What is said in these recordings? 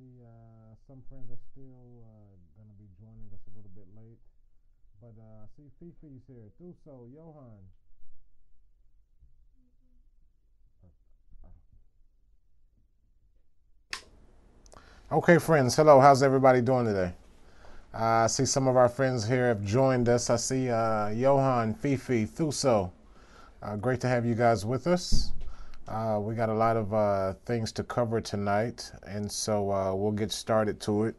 see some friends are still going to be joining us a little bit late. But I see Fifi's here. Thuso, Johan. Okay, friends. Hello. How's everybody doing today? I see some of our friends here have joined us. I see Johan, Fifi, Thuso. Great to have you guys with us. We got a lot of things to cover tonight, and so we'll get started to it.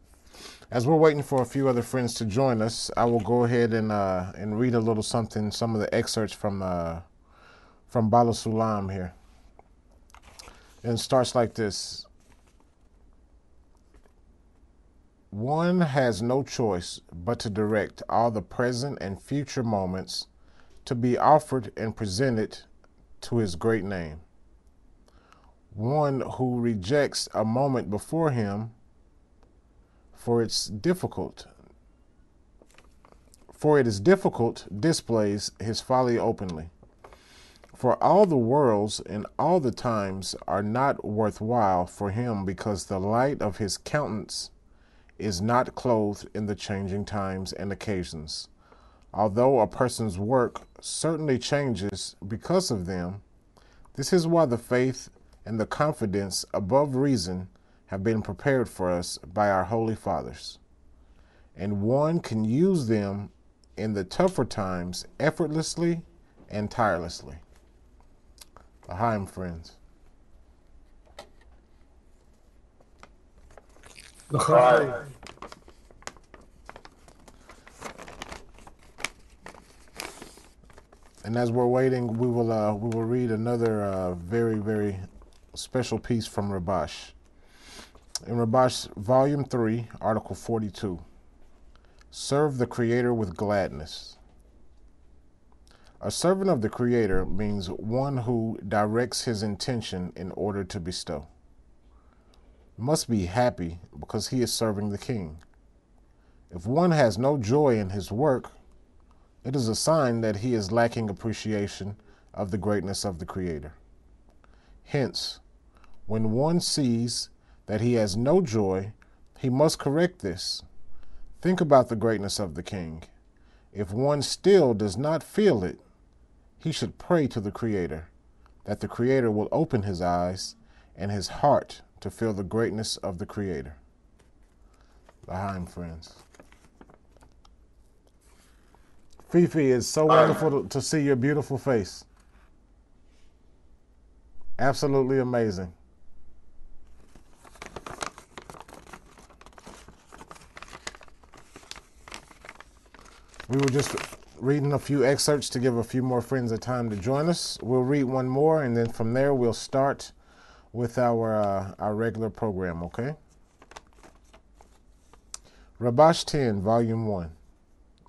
As we're waiting for a few other friends to join us, I will go ahead and read a little something, some of the excerpts from Bala Sulam here. And it starts like this. One has no choice but to direct all the present and future moments to be offered and presented to his great name. One who rejects a moment before him, for it is difficult, displays his folly openly. For all the worlds and all the times are not worthwhile for him, because the light of his countenance is not clothed in the changing times and occasions. Although a person's work certainly changes because of them, this is why the faith and the confidence above reason have been prepared for us by our holy fathers. And one can use them in the tougher times effortlessly and tirelessly. L'chaim, friends. L'chaim. And as we're waiting, we will read another very, very special piece from Rabash. In Rabash, Volume 3, Article 42, Serve the Creator with Gladness. A servant of the Creator means one who directs his intention in order to bestow. Must be happy because he is serving the King. If one has no joy in his work, it is a sign that he is lacking appreciation of the greatness of the Creator. Hence, when one sees that he has no joy, he must correct this. Think about the greatness of the King. If one still does not feel it, he should pray to the Creator, that the Creator will open his eyes and his heart to feel the greatness of the Creator. L'chaim, friends. Fifi, it's so wonderful to see your beautiful face. Absolutely amazing. We were just reading a few excerpts to give a few more friends a time to join us. We'll read one more, and then from there we'll start with our regular program, okay? Rabash 10, Volume 1,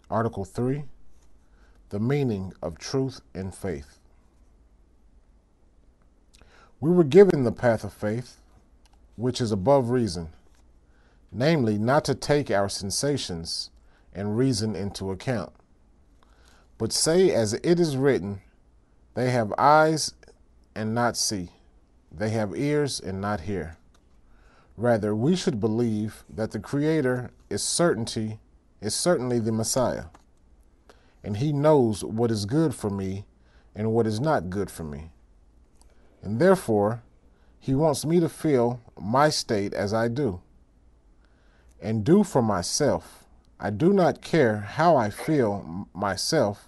Article 3, The Meaning of Truth and Faith. We were given the path of faith, which is above reason, namely not to take our sensations and reason into account, but say as it is written, they have eyes and not see, they have ears and not hear. Rather, we should believe that the Creator is certainly the Messiah, and he knows what is good for me and what is not good for me. And therefore, he wants me to feel my state as I do, and do for myself. I do not care how I feel myself,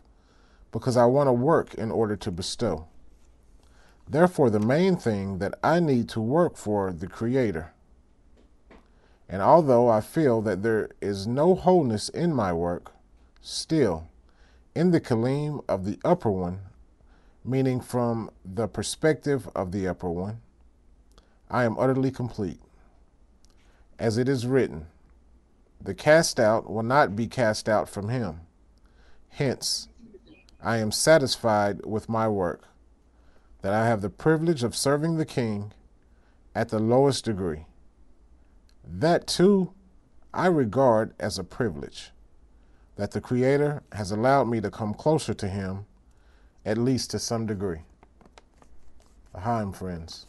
because I want to work in order to bestow. Therefore, the main thing that I need to work for the Creator. And although I feel that there is no wholeness in my work, still, in the kalim of the Upper One, meaning from the perspective of the Upper One, I am utterly complete. As it is written, the cast out will not be cast out from him. Hence, I am satisfied with my work, that I have the privilege of serving the King at the lowest degree. That, too, I regard as a privilege, that the Creator has allowed me to come closer to him, at least to some degree. L'chaim, friends.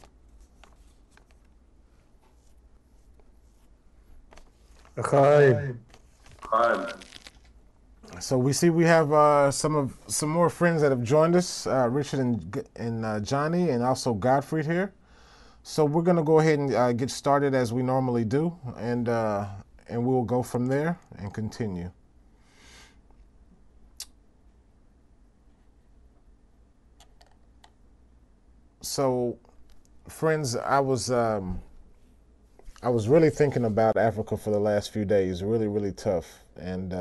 Hi. So we see we have some more friends that have joined us, Richard and Johnny, and also Godfrey here. So we're going to go ahead and get started as we normally do, and we'll go from there and continue. So, friends, I was really thinking about Africa for the last few days. Really, really tough, and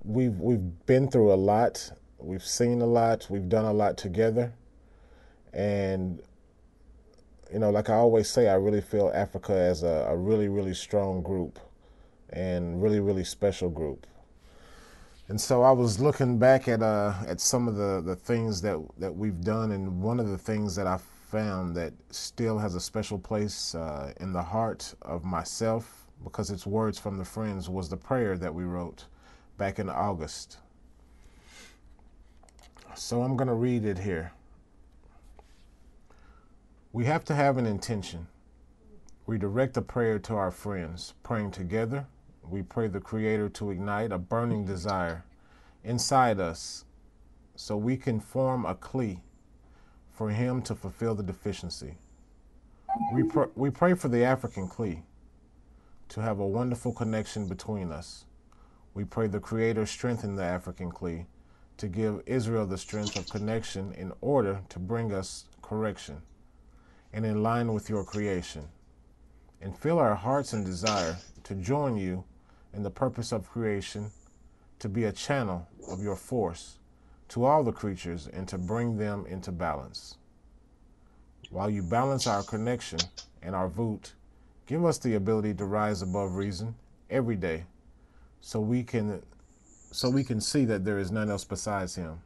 we've been through a lot. We've seen a lot. We've done a lot together, and like I always say, I really feel Africa as a really, really strong group and really, really special group. And so I was looking back at some of the things that we've done, and one of the things that I found that still has a special place in the heart of myself, because it's words from the friends, was the prayer that we wrote back in August. So I'm going to read it here. We have to have an intention. We direct a prayer to our friends, praying together. We pray the Creator to ignite a burning desire inside us so we can form a kli for Him to fulfill the deficiency. We pray for the African kli to have a wonderful connection between us. We pray the Creator strengthen the African kli to give Israel the strength of connection in order to bring us correction and in line with your creation, and fill our hearts and desire to join you in the purpose of creation, to be a channel of your force to all the creatures and to bring them into balance. While you balance our connection and our voot, give us the ability to rise above reason every day so we can see that there is none else besides Him,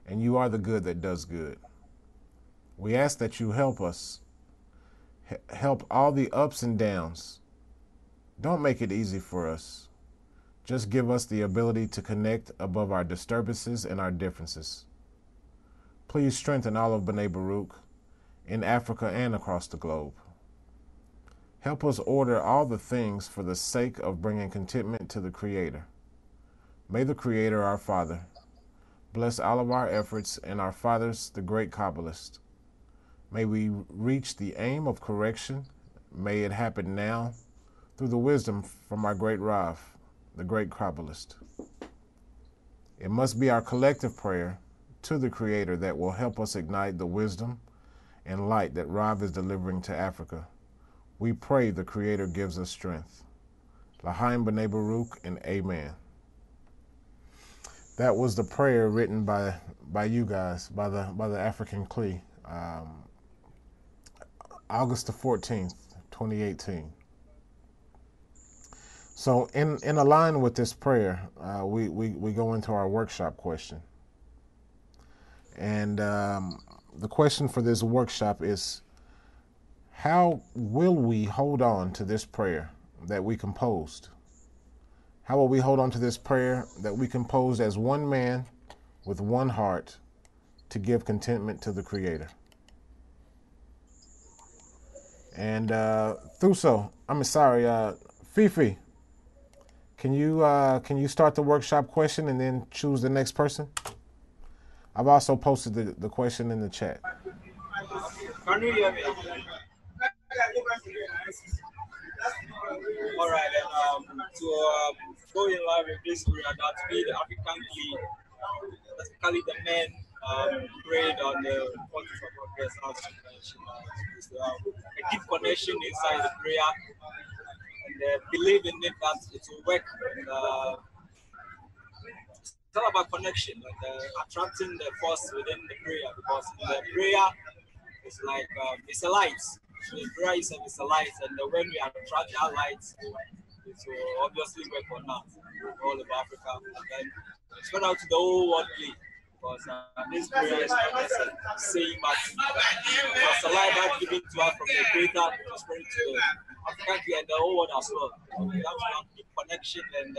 and you are the good that does good. We ask that you help us, help all the ups and downs. Don't make it easy for us. Just give us the ability to connect above our disturbances and our differences. Please strengthen all of Bnei Baruch in Africa and across the globe. Help us order all the things for the sake of bringing contentment to the Creator. May the Creator, our Father, bless all of our efforts and our fathers, the great Kabbalist. May we reach the aim of correction. May it happen now through the wisdom from our great Rav, the great Kabbalist. It must be our collective prayer to the Creator that will help us ignite the wisdom and light that Rav is delivering to Africa. We pray the Creator gives us strength. L'chaim Bnei Baruch and Amen. That was the prayer written by you guys, by the African kli, August the 14th, 2018. So in line with this prayer, we go into our workshop question. And the question for this workshop is, how will we hold on to this prayer that we composed? How will we hold on to this prayer that we composed as one man with one heart to give contentment to the Creator? And Fifi, can you start the workshop question and then choose the next person? I've also posted the question in the chat. Can you hear me? All right, to go in line with this prayer, that we, the African kli, specifically the men, prayed on the 14th of August as you mentioned, to have a deep connection inside the prayer and believe in it that it will work. And, it's all about connection and attracting the force within the prayer, because the prayer is like it's a light. So the prayer is a light, and when we attract that light, it will obviously work on us all over Africa, and then spread out to the whole world, because this prayer is not just saying that it's a light that's given to us from the Creator to spread to the African and the whole world as well. So we have to have deep connection and.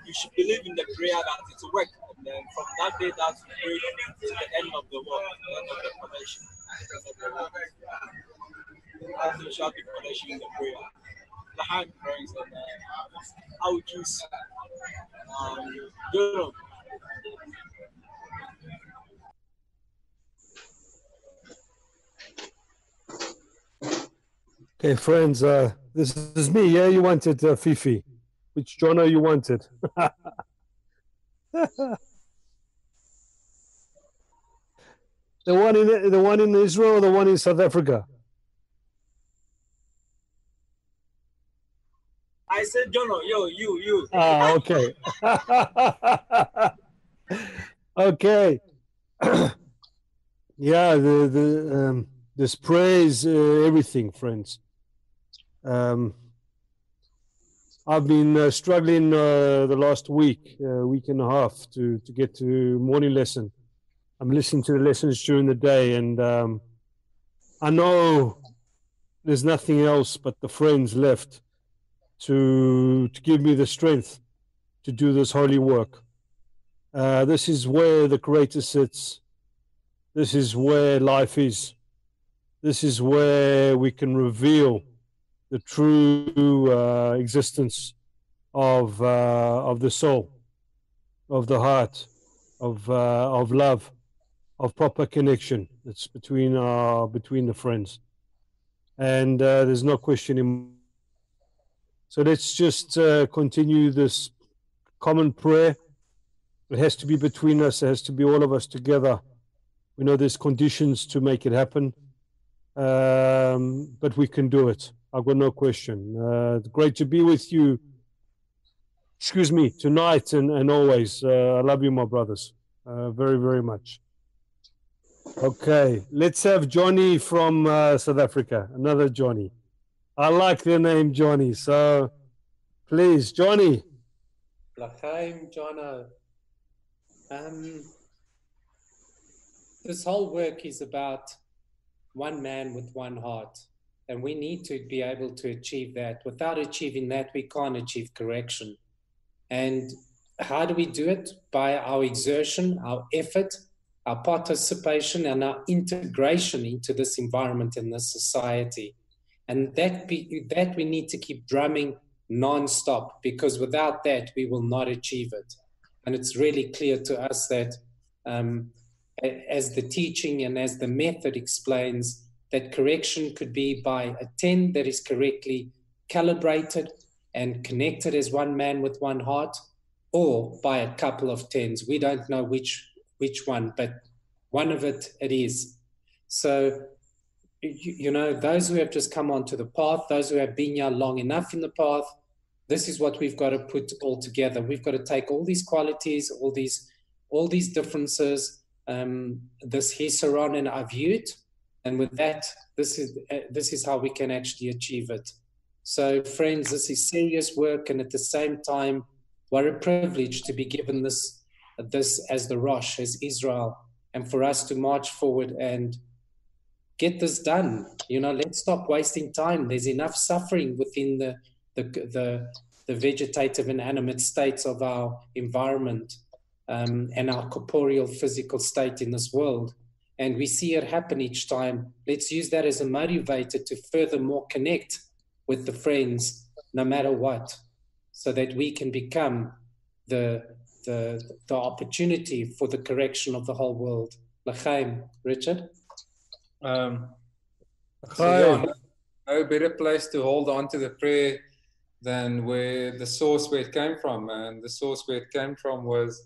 You should believe in the prayer that it will work, and then from that day that we pray to the end of the world, the end of the connection. have to shout in connection in the prayer. The hand friends, and I would choose, you know. Okay, friends, this is me. Yeah, you wanted Fifi. Which Jono you wanted? The one in Israel or the one in South Africa? I said, Jono, yo, you. Ah, okay. Okay. Yeah, this praise everything, friends. I've been struggling the last week and a half to get to morning lesson. I'm listening to the lessons during the day, and I know there's nothing else but the friends left to give me the strength to do this holy work. This is where the Creator sits. This is where life is. This is where we can reveal the true existence of the soul, of the heart, of love, of proper connection. It's between the friends, and there's no question in. So let's just continue this common prayer. It has to be between us. It has to be all of us together. We know there's conditions to make it happen, but we can do it. I've got no question. It's great to be with you. Excuse me, tonight and always. I love you, my brothers, very, very much. Okay, let's have Johnny from South Africa. Another Johnny. I like the name Johnny. So please, Johnny. L'chaim, Jono. This whole work is about one man with one heart. And we need to be able to achieve that. Without achieving that, we can't achieve correction. And how do we do it? By our exertion, our effort, our participation, and our integration into this environment and this society. And that we need to keep drumming non-stop, because without that, we will not achieve it. And it's really clear to us that as the teaching and as the method explains, that correction could be by a 10 that is correctly calibrated and connected as one man with one heart, or by a couple of 10s. We don't know which one, but one of it is. So, you know, those who have just come onto the path, those who have been here long enough in the path, this is what we've got to put all together. We've got to take all these qualities, all these differences, this hisaron and avyut, and with that, this is how we can actually achieve it. So, friends, this is serious work, and at the same time, what a privilege to be given this as the Rosh, as Israel, and for us to march forward and get this done. You know, let's stop wasting time. There's enough suffering within the vegetative and animate states of our environment and our corporeal physical state in this world. And we see it happen each time. Let's use that as a motivator to furthermore connect with the friends, no matter what, so that we can become the opportunity for the correction of the whole world. L'chaim, Richard? So yeah, no better place to hold on to the prayer than where the source where it came from. And the source where it came from was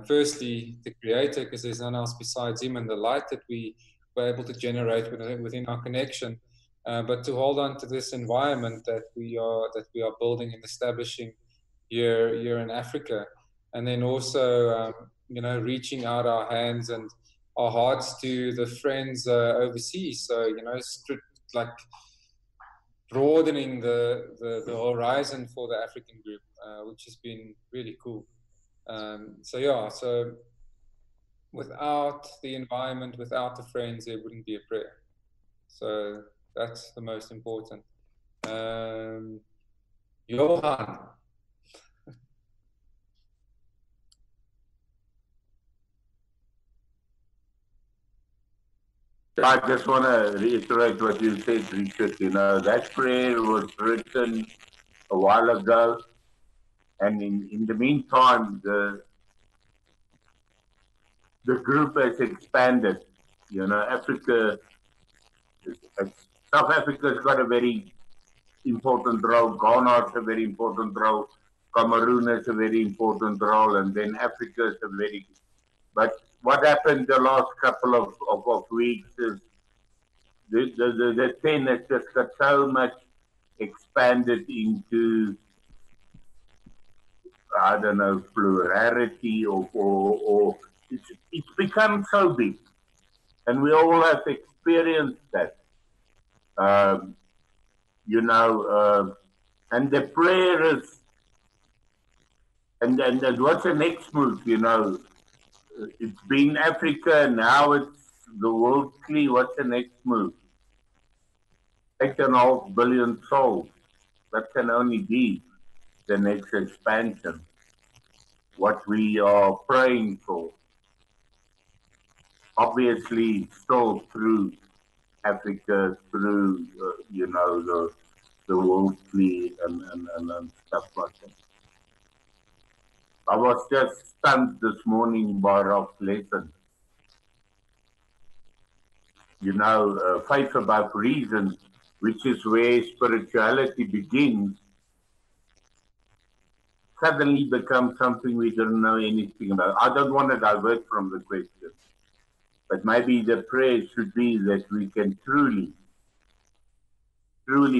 firstly the Creator, because there's none else besides Him, and the light that we were able to generate within our connection. But to hold on to this environment that we are building and establishing here in Africa, and then also you know, reaching out our hands and our hearts to the friends overseas. So, you know, like broadening the horizon for the African group, which has been really cool. So without the environment, without the friends, there wouldn't be a prayer. So that's the most important. Johan. I just want to reiterate what you said, Richard. You know, that prayer was written a while ago, and in the meantime, the group has expanded. You know, South Africa's got a very important role. Ghana has a very important role. Cameroon has a very important role, and then Africa is a very. But what happened the last couple of weeks is the 10 has just got so much expanded into, I don't know, plurality or it's become so big. And we all have experienced that. You know, and the prayer is, and what's the next move, you know? It's been Africa, now it's the worldly. What's the next move? 8.5 billion souls. That can only be the next expansion. What we are praying for. Obviously, still through Africa, through, you know, the worldly and stuff like that. I was just stunned this morning by Baruch's lesson. You know, faith above reason, which is where spirituality begins, suddenly becomes something we don't know anything about. I don't want to divert from the question, but maybe the prayer should be that we can truly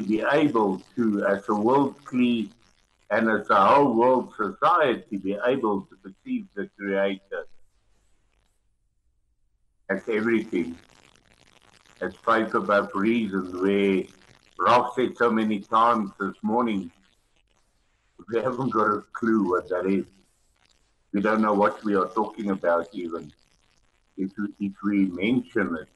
be able to, as a worldly and as a whole world society, be able to perceive the Creator as everything, as faith above reason, where Ralph said so many times this morning, we haven't got a clue what that is. We don't know what we are talking about even, if we mention it.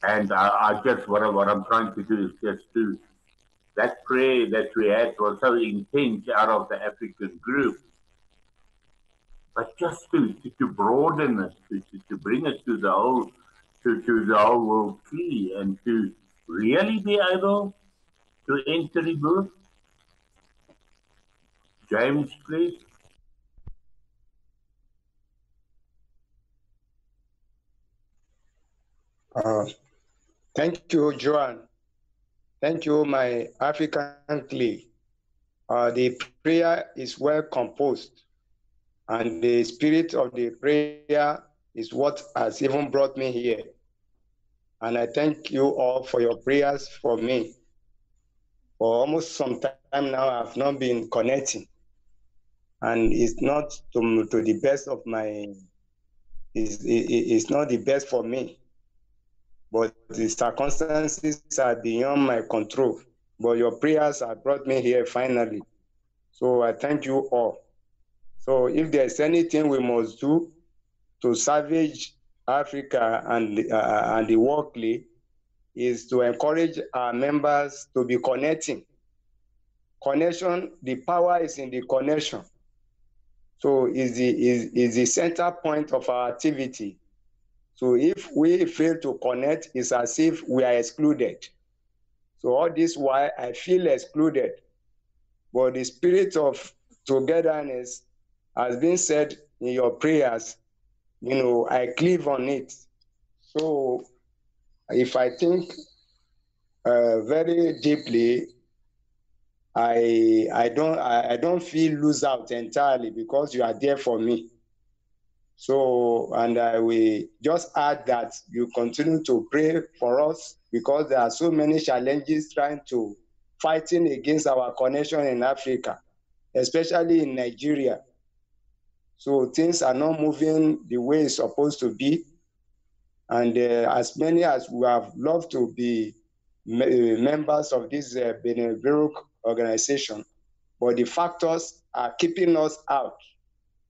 And I just, what I'm trying to do is just to, that prayer that we had was so intense out of the African group, but just to broaden it, to bring it to the whole, to the whole world key, and to really be able to enter the booth. James, please. Thank you, Joan. Thank you, my African clay. The prayer is well composed, and the spirit of the prayer is what has even brought me here. And I thank you all for your prayers for me. For almost some time now, I've not been connecting, and it's not to the best of my, it's not the best for me. But the circumstances are beyond my control. But your prayers have brought me here finally. So I thank you all. So if there's anything we must do to salvage Africa and the worldly, is to encourage our members to be connecting. Connection, the power is in the connection. So is the center point of our activity. So if we fail to connect, it's as if we are excluded. So all this why I feel excluded. But the spirit of togetherness has been said in your prayers, you know, I cleave on it. So if I think very deeply, I don't feel lose out entirely because you are there for me. So, and I will just add that you continue to pray for us because there are so many challenges trying to fighting against our connection in Africa, especially in Nigeria. So things are not moving the way it's supposed to be. And as many as we have loved to be members of this Bnei Baruch organization, but the factors are keeping us out.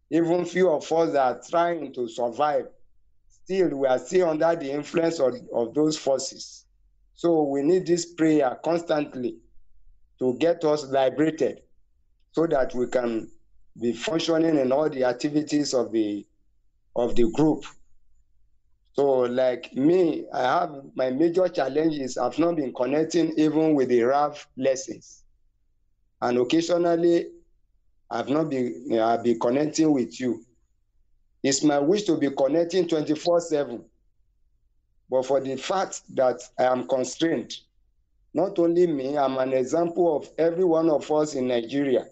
Even few of us are trying to survive. Still, we are still under the influence of those forces. So we need this prayer constantly to get us liberated so that we can be functioning in all the activities of the group. So like me, I have my major challenge is I've not been connecting even with the RAV lessons. And occasionally I've been connecting with you. It's my wish to be connecting 24/7. But for the fact that I am constrained, not only me, I'm an example of every one of us in Nigeria.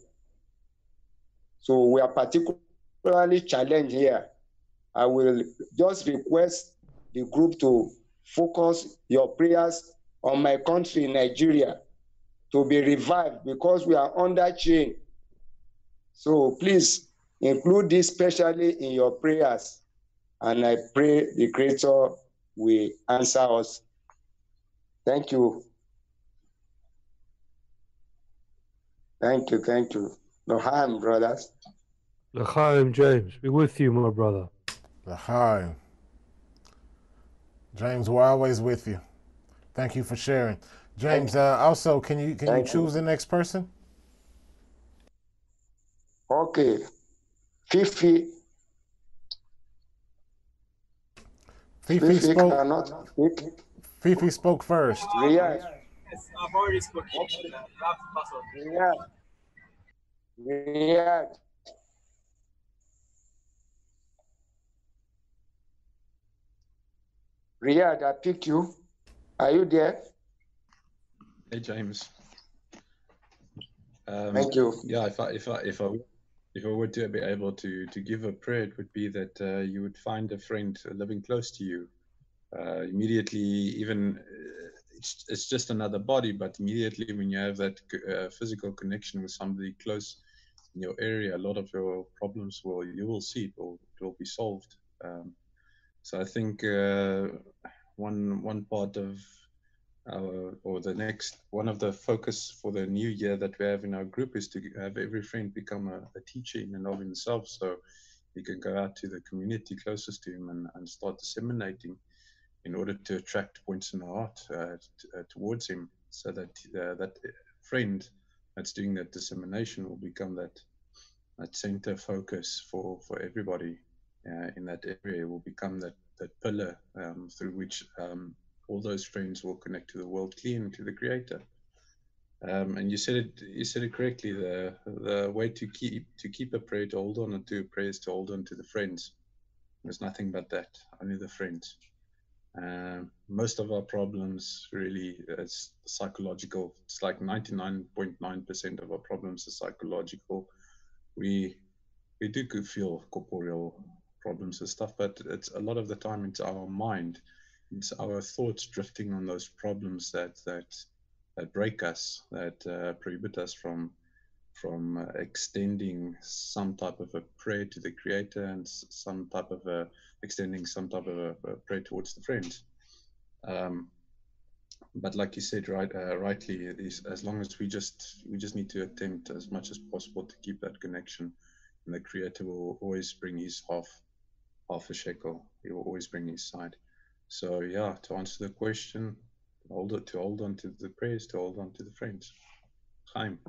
So we are particularly challenged here. I will just request the group to focus your prayers on my country, Nigeria, to be revived because we are under chain. So please include this specially in your prayers. And I pray the Creator will answer us. Thank you. Thank you, thank you. No harm, brothers. L'chaim, James. Be with you, my brother. L'chaim. James, we're always with you. Thank you for sharing. James, also, can you choose the next person? Okay. Fifi. Fifi spoke. Cannot speak. Fifi spoke first. Riyadh. Yes, I've already spoken. You have to pass on. Riyadh. Riyadh, I picked you. Are you there? Hey, James. Thank you. Yeah, if I were to be able to give a prayer, it would be that you would find a friend living close to you. Immediately, even it's just another body, but immediately when you have that physical connection with somebody close in your area, a lot of your problems you will see it will be solved. So I think one part of one of the focus for the new year that we have in our group is to have every friend become a teacher in and of himself, so he can go out to the community closest to him and start disseminating in order to attract points in the heart towards him, so that that friend that's doing that dissemination will become that center focus for everybody in that area. It will become that pillar through which all those friends will connect to the world clean, to the Creator. And you said it correctly. The way to keep a prayer, to hold on to a prayer, is to hold on to the friends. There's nothing but that, only the friends. Most of our problems really is psychological. It's like 99.9% of our problems are psychological. We do feel corporeal problems and stuff, but it's a lot of the time it's our mind. It's our thoughts drifting on those problems that break us, that prohibit us from extending some type of a prayer to the Creator and extending some type of a prayer towards the friends. But like you said, rightly, as long as we just need to attempt as much as possible to keep that connection, and the Creator will always bring his half a shekel. He will always bring his side. So yeah, to answer the question, to hold on to the prayers, to hold on to the friends. Chaim.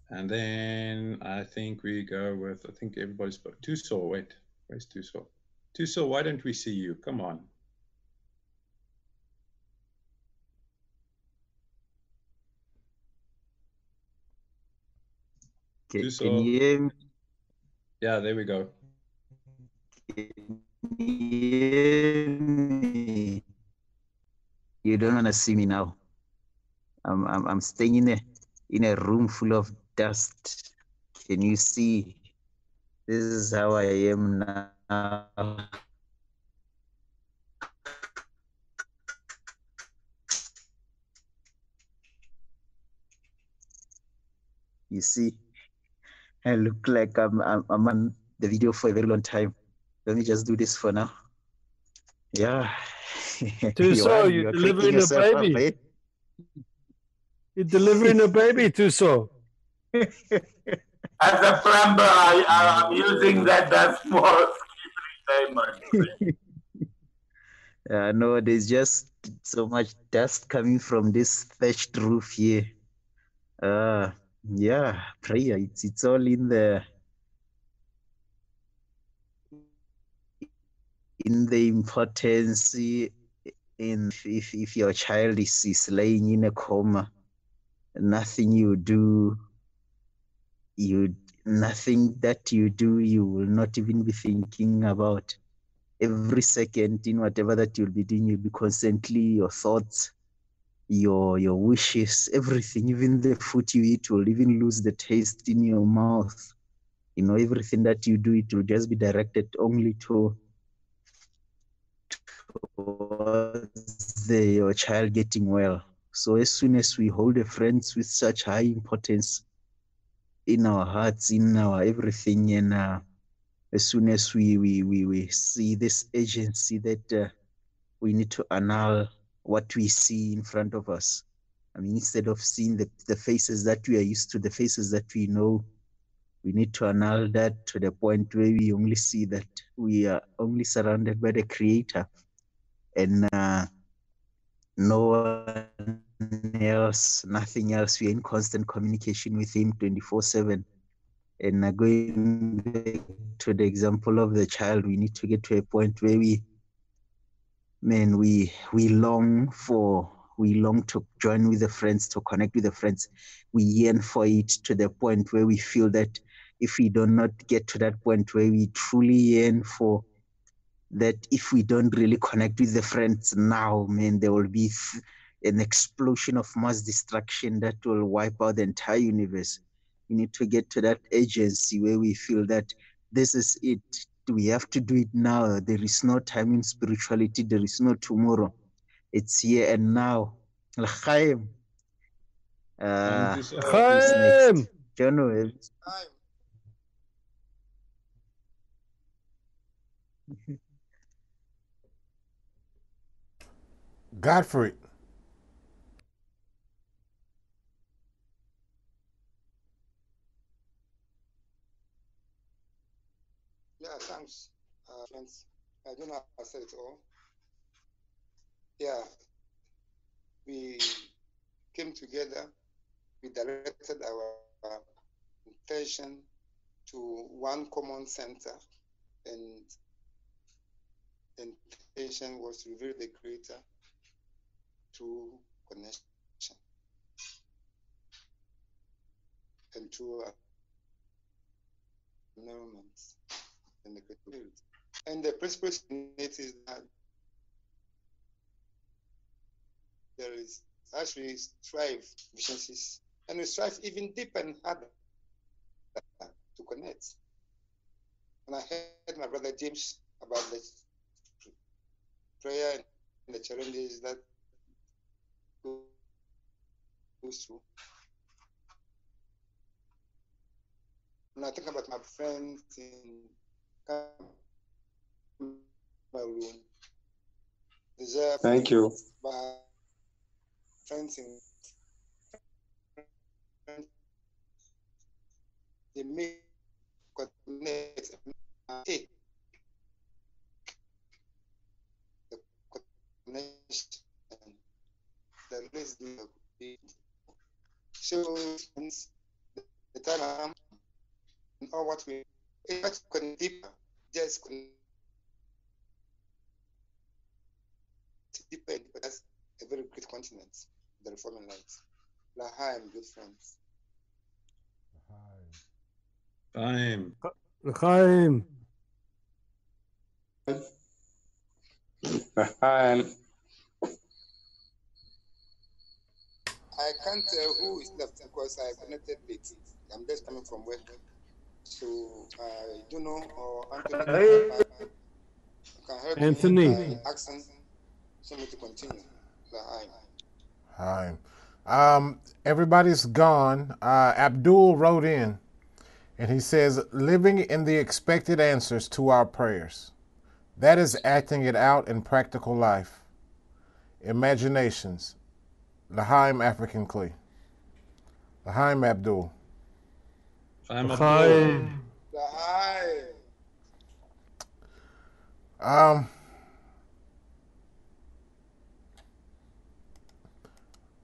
And then I think we go with, I think everybody spoke. Tuso, wait, where's Tuso? Tuso, why don't we see you? Come on. Can you hear me? Yeah, there we go. You don't want to see me now. I'm staying in a room full of dust. Can you see? This is how I am now. You see, I look like I'm on the video for a very long time. Let me just do this for now. Yeah. Tuso, you're delivering a baby. You're delivering a baby, Tuso. As a plumber, I'm using that small diamond. No, there's just so much dust coming from this thatched roof here. Yeah, prayer. It's all in the in the importance in if your child is laying in a coma, nothing you do, nothing that you do, you will not even be thinking about. Every second in whatever that you'll be doing, you'll be constantly, your thoughts, your wishes, everything, even the food you eat will even lose the taste in your mouth. You know, everything that you do, it will just be directed only towards your child getting well. So as soon as we hold a friend with such high importance in our hearts, in our everything, and as soon as we see this agency that we need to annul what we see in front of us. I mean, instead of seeing the faces that we are used to, the faces that we know, we need to annul that to the point where we only see that we are only surrounded by the Creator and no one else, nothing else. We are in constant communication with Him 24/7. And going back to the example of the child, we need to get to a point where we long to join with the friends, to connect with the friends. We yearn for it to the point where we feel that if we do not get to that point where we truly yearn for that, if we don't really connect with the friends now, man, there will be an explosion of mass destruction that will wipe out the entire universe. We need to get to that agency where we feel that this is it. We have to do it now. There is no time in spirituality. There is no tomorrow. It's here and now. L'chaim. Who's next? John. Godfrey. Yeah, thanks, friends. I don't know how I said it all. Yeah, we came together, we directed our intention to one common center, and the intention was to reveal the Creator through connection and through environments and the creativity. And the principle in it is that there is actually strive efficiencies, and we strive even deeper and harder to connect. When I heard my brother James about the prayer and the challenges that goes through, when I think about my friends in Cameroon, thank you. My friends in they make connect the connection, the list so the time and all what we connect deeper, just connect deeper, but that's a very great continent, the reforming light. L'chaim, good friends. Time. L'chaim. L'chaim. I can't tell who is left because I connected late. I'm just coming from work. So I don't know, or Anthony can help Anthony. me by asking somebody to continue. Hi. Everybody's gone. Abdul wrote in, and he says, living in the expected answers to our prayers. That is acting it out in practical life. Imaginations. L'chaim African Clee. L'chaim Abdul. L'chaim Abdul.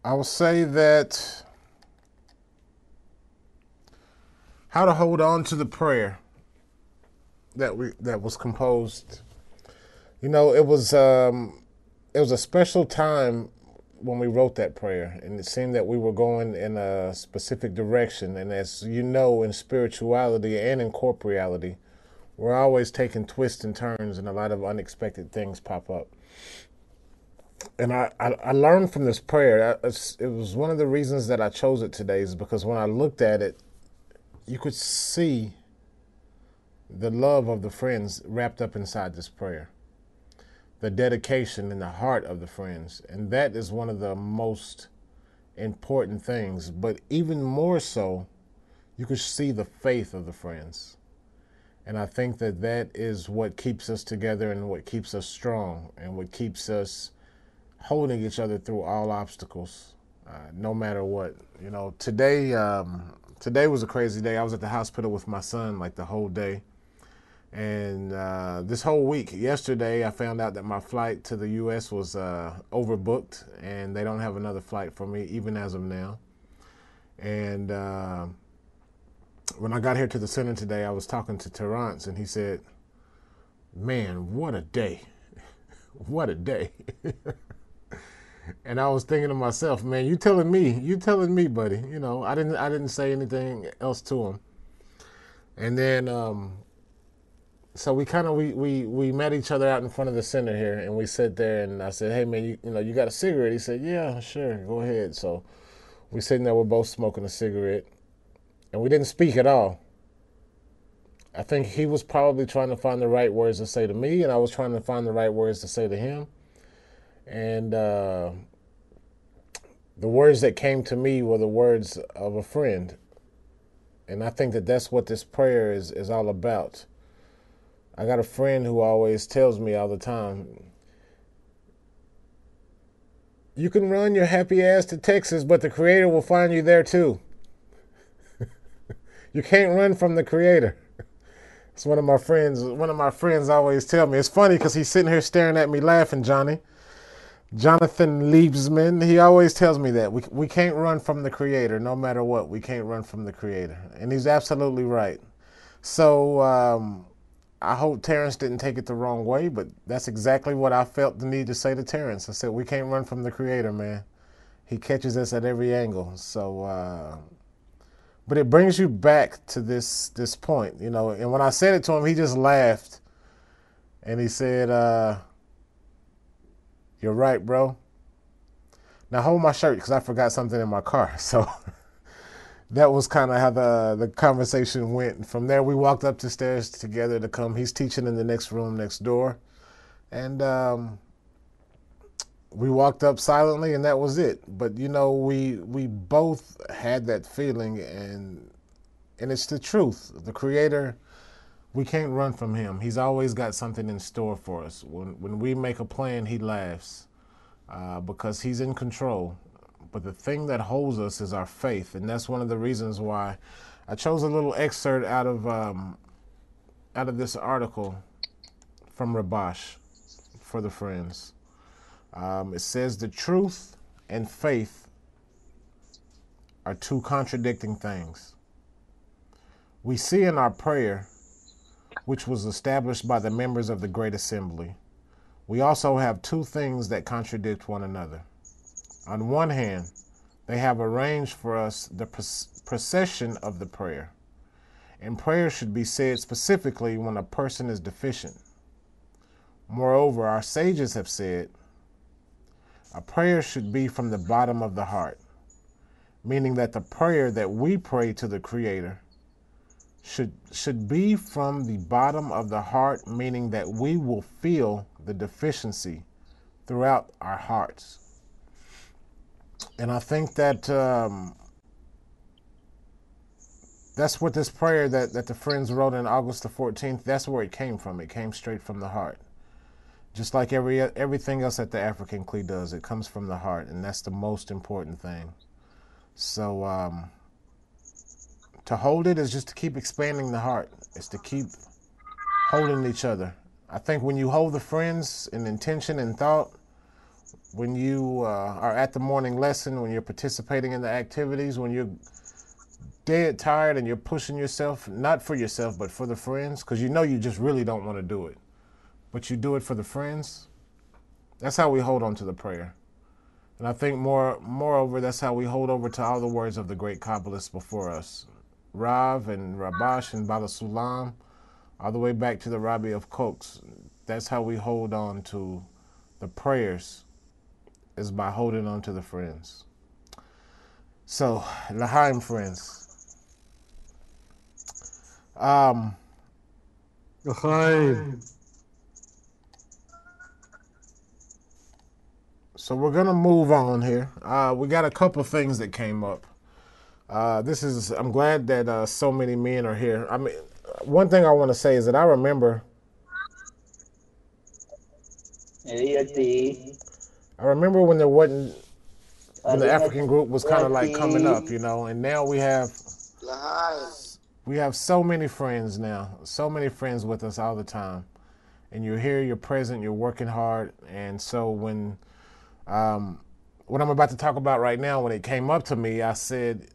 I will say that how to hold on to the prayer that was composed You know, it was a special time when we wrote that prayer, and it seemed that we were going in a specific direction. And as you know, in spirituality and in corporeality, we're always taking twists and turns, and a lot of unexpected things pop up. And I learned from this prayer. It was one of the reasons that I chose it today, is because when I looked at it, you could see the love of the friends wrapped up inside this prayer, the dedication in the heart of the friends. And that is one of the most important things. But even more so, you could see the faith of the friends. And I think that that is what keeps us together and what keeps us strong and what keeps us holding each other through all obstacles, no matter what. You know, today was a crazy day. I was at the hospital with my son like the whole day. And this whole week, yesterday, I found out that my flight to the U.S. was overbooked, and they don't have another flight for me, even as of now. And when I got here to the center today, I was talking to Terrence, and he said, "Man, what a day. What a day." And I was thinking to myself, man, you telling me, buddy. You know, I didn't say anything else to him. And then so we met each other out in front of the center here, and we sat there, and I said, "Hey man, you got a cigarette?" He said, "Yeah, sure, go ahead." So we sitting there, we're both smoking a cigarette, and we didn't speak at all. I think he was probably trying to find the right words to say to me, and I was trying to find the right words to say to him. And the words that came to me were the words of a friend. And I think that that's what this prayer is all about. I got a friend who always tells me all the time, "You can run your happy ass to Texas, but the Creator will find you there too." You can't run from the Creator. It's one of my friends always tell me. It's funny because he's sitting here staring at me laughing, Jonathan Liebsman. He always tells me that we can't run from the Creator, no matter what. We can't run from the Creator. And he's absolutely right. So I hope Terrence didn't take it the wrong way, but that's exactly what I felt the need to say to Terrence. I said, we can't run from the Creator, man. He catches us at every angle. So, but it brings you back to this point, you know. And when I said it to him, he just laughed. And he said, "You're right, bro." Now hold my shirt because I forgot something in my car. So that was kind of how the conversation went. From there, we walked up the stairs together to come. He's teaching in the next room next door. And we walked up silently, and that was it. But, you know, we both had that feeling, and it's the truth. The Creator, we can't run from Him. He's always got something in store for us. When we make a plan, He laughs because He's in control. But the thing that holds us is our faith, and that's one of the reasons why I chose a little excerpt out of this article from Rabash for the friends. It says the truth and faith are two contradicting things. We see in our prayer, which was established by the members of the Great Assembly, we also have two things that contradict one another. On one hand, they have arranged for us the procession of the prayer, and prayer should be said specifically when a person is deficient. Moreover, our sages have said, a prayer should be from the bottom of the heart, meaning that the prayer that we pray to the Creator should be from the bottom of the heart, meaning that we will feel the deficiency throughout our hearts. And I think that that's what this prayer that the friends wrote on August the 14th, that's where it came from. It came straight from the heart. Just like everything else that the African Clee does, it comes from the heart, and that's the most important thing. So to hold it is just to keep expanding the heart. It's to keep holding each other. I think when you hold the friends in intention and thought, when you are at the morning lesson, when you're participating in the activities, when you're dead tired and you're pushing yourself, not for yourself, but for the friends, because you know you just really don't want to do it. but you do it for the friends. That's how we hold on to the prayer. And I think moreover, that's how we hold over to all the words of the great Kabbalists before us. Rav and Rabash and Bala Sulam, all the way back to the Rabbi of Koks. That's how we hold on to the prayers, is by holding on to the friends. So, L'chaim, friends. L'chaim. So we're gonna move on here. We got a couple things that came up. I'm glad that so many men are here. I mean, one thing I want to say is that I remember when there wasn't, when the African group was kind of like coming up, you know, and now we have so many friends now, so many friends with us all the time, and you're here, you're present, you're working hard, and so when what I'm about to talk about right now, when it came up to me, I said,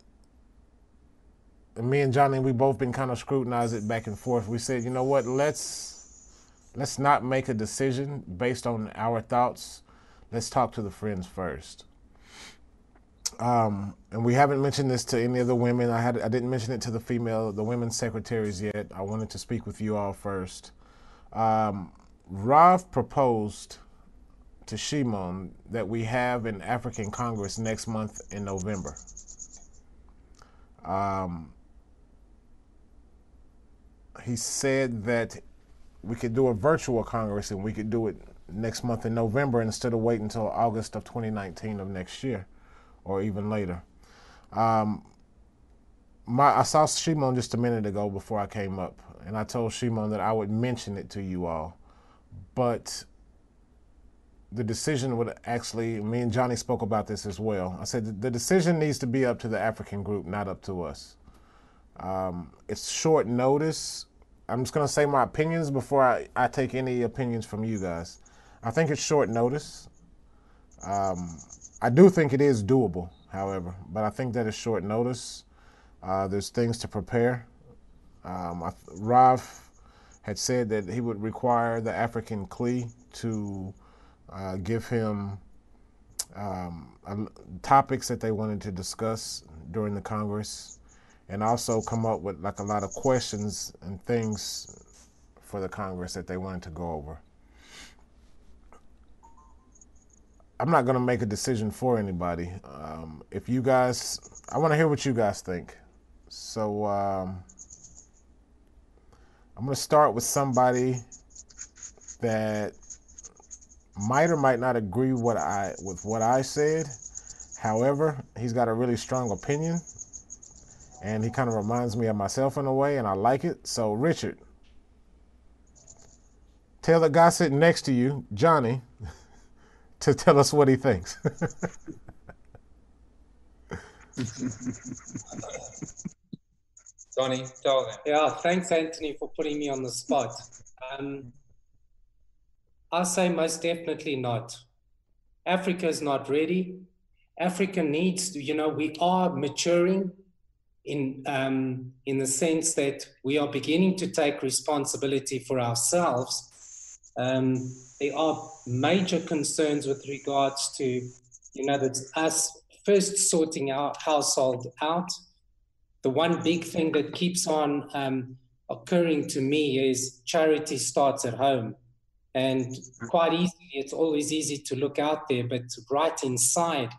and me and Johnny, we both been kind of scrutinized it back and forth. We said, you know what, let's not make a decision based on our thoughts. Let's talk to the friends first. And we haven't mentioned this to any of the women. I didn't mention it to the women's secretaries yet. I wanted to speak with you all first. Rav proposed to Shimon that we have an African Congress next month in November. He said that we could do a virtual Congress and we could do it next month in November instead of waiting until August of 2019 of next year or even later. I saw Shimon just a minute ago before I came up, and I told Shimon that I would mention it to you all. But the decision would actually, me and Johnny spoke about this as well. I said the decision needs to be up to the African group, not up to us. It's short notice. I'm just going to say my opinions before I take any opinions from you guys. I think it's short notice. I do think it is doable, however, but I think that it's short notice. There's things to prepare. Rav had said that he would require the African Kli to give him topics that they wanted to discuss during the Congress, and also come up with like a lot of questions and things for the Congress that they wanted to go over. I'm not going to make a decision for anybody. If you guys, I want to hear what you guys think. So I'm going to start with somebody that might or might not agree with what I said. However, he's got a really strong opinion, and he kind of reminds me of myself in a way, and I like it. So, Richard, tell the guy sitting next to you, Johnny, to tell us what he thinks. Johnny, tell them. Yeah, thanks, Anthony, for putting me on the spot. I say most definitely not. Africa is not ready. Africa needs to, we are maturing in the sense that we are beginning to take responsibility for ourselves. There are major concerns with regards to, that's us first sorting our household out. The one big thing that keeps on occurring to me is charity starts at home. And quite easily, it's always easy to look out there, but right inside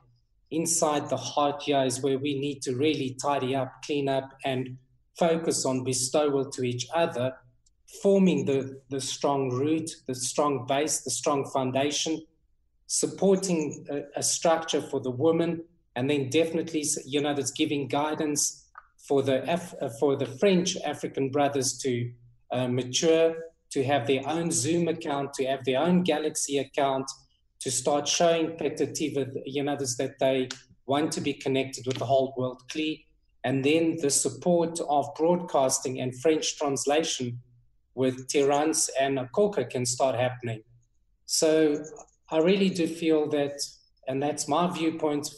the heart here is where we need to really tidy up, clean up, and focus on bestowal to each other, forming the strong root, the strong base, the strong foundation, supporting a structure for the woman, and then definitely, that's giving guidance for the French African brothers to mature, to have their own Zoom account, to have their own Galaxy account, to start showing Petativa, that they want to be connected with the whole world Kli, and then the support of broadcasting and French translation with Tirans and Akoka can start happening. So I really do feel that, and that's my viewpoint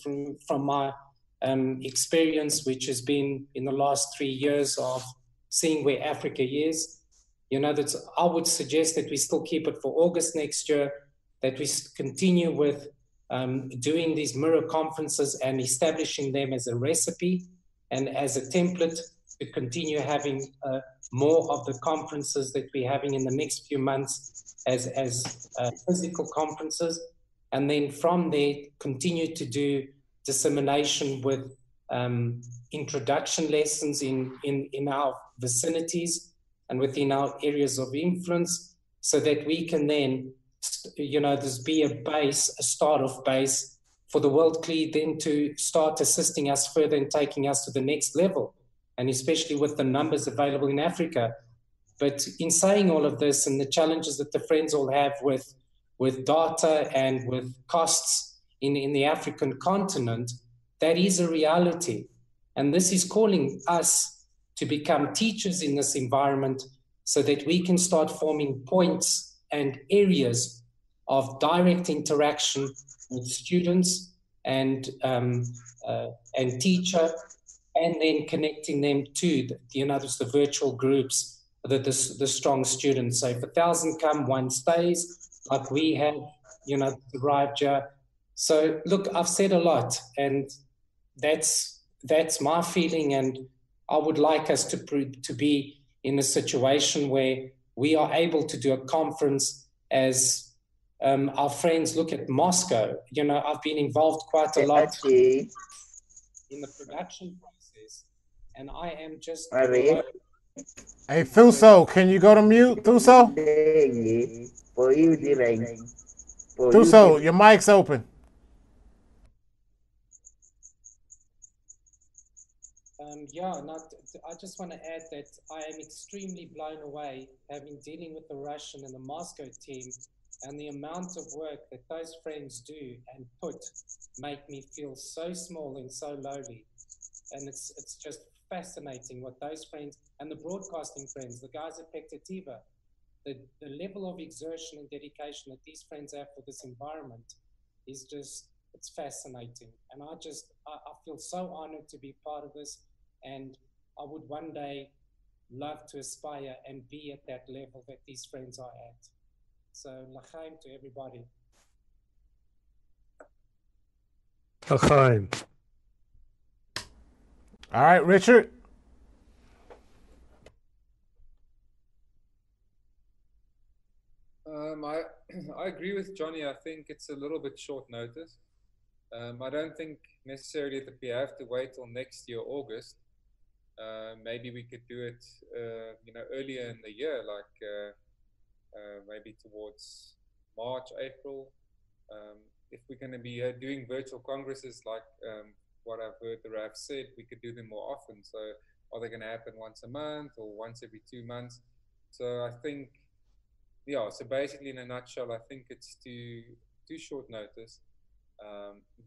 from my experience, which has been in the last 3 years of seeing where Africa is. that I would suggest that we still keep it for August next year, that we continue with doing these mirror conferences and establishing them as a recipe and as a template to continue having more of the conferences that we're having in the next few months as physical conferences. And then from there, continue to do dissemination with introduction lessons in our vicinities and within our areas of influence, so that we can then, this be a base, a start-off base for the World CLI then to start assisting us further and taking us to the next level, and especially with the numbers available in Africa. But in saying all of this and the challenges that the friends all have with data and with costs in the African continent, that is a reality. And this is calling us to become teachers in this environment so that we can start forming points and areas of direct interaction with students and teacher, and then connecting them to the virtual groups, the strong students. So if 1,000 come, one stays, like we have, arrived here. So look, I've said a lot, and that's my feeling, and I would like us to be in a situation where we are able to do a conference as our friends look at Moscow. I've been involved quite a lot in the production process, and I am just... Hey, Thuso, can you go to mute, Thuso? Thuso, your mic's open. I just want to add that I am extremely blown away having dealing with the Russian and the Moscow team, and the amount of work that those friends do and make me feel so small and so lowly. And it's just fascinating what those friends and the broadcasting friends, the guys at Pectativa, the level of exertion and dedication that these friends have for this environment is just, it's fascinating. And I feel so honored to be part of this, and I would one day love to aspire and be at that level that these friends are at. So, l'chaim to everybody. L'chaim. All right, Richard. I agree with Johnny. I think it's a little bit short notice. I don't think necessarily that we have to wait till next year, August. Maybe we could do it, earlier in the year, like maybe towards March, April. If we're going to be doing virtual congresses, like what I've heard the RAF said, we could do them more often. So are they going to happen once a month or once every 2 months? So I think, so basically in a nutshell, I think it's too short notice.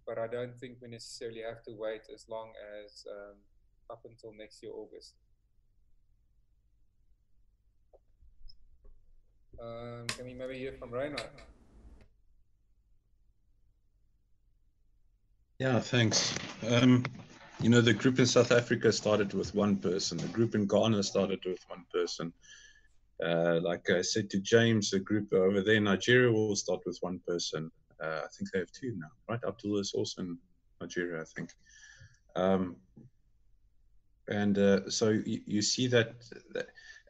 But I don't think we necessarily have to wait as long as up until next year, August. Can we maybe hear from Reinhard? Yeah, thanks. The group in South Africa started with one person. The group in Ghana started with one person. Like I said to James, the group over there in Nigeria will start with one person. I think they have two now, right? Abdullah is also in Nigeria, I think. So you see that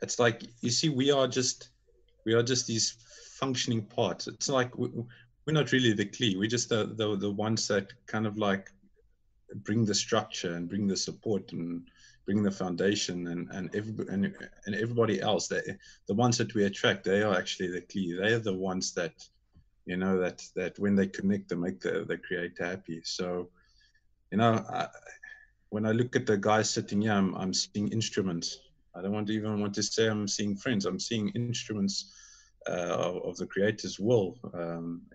it's like, you see, we are just these functioning parts. It's like we're not really the CLI. We're just the ones that kind of like bring the structure and bring the support and bring the foundation, and everybody else. The ones that we attract, they are actually the CLI. They are the ones that, that when they connect, they make the creator happy. So, when I look at the guys sitting here, I'm seeing instruments. I don't even want to say I'm seeing friends. I'm seeing instruments of the creator's will,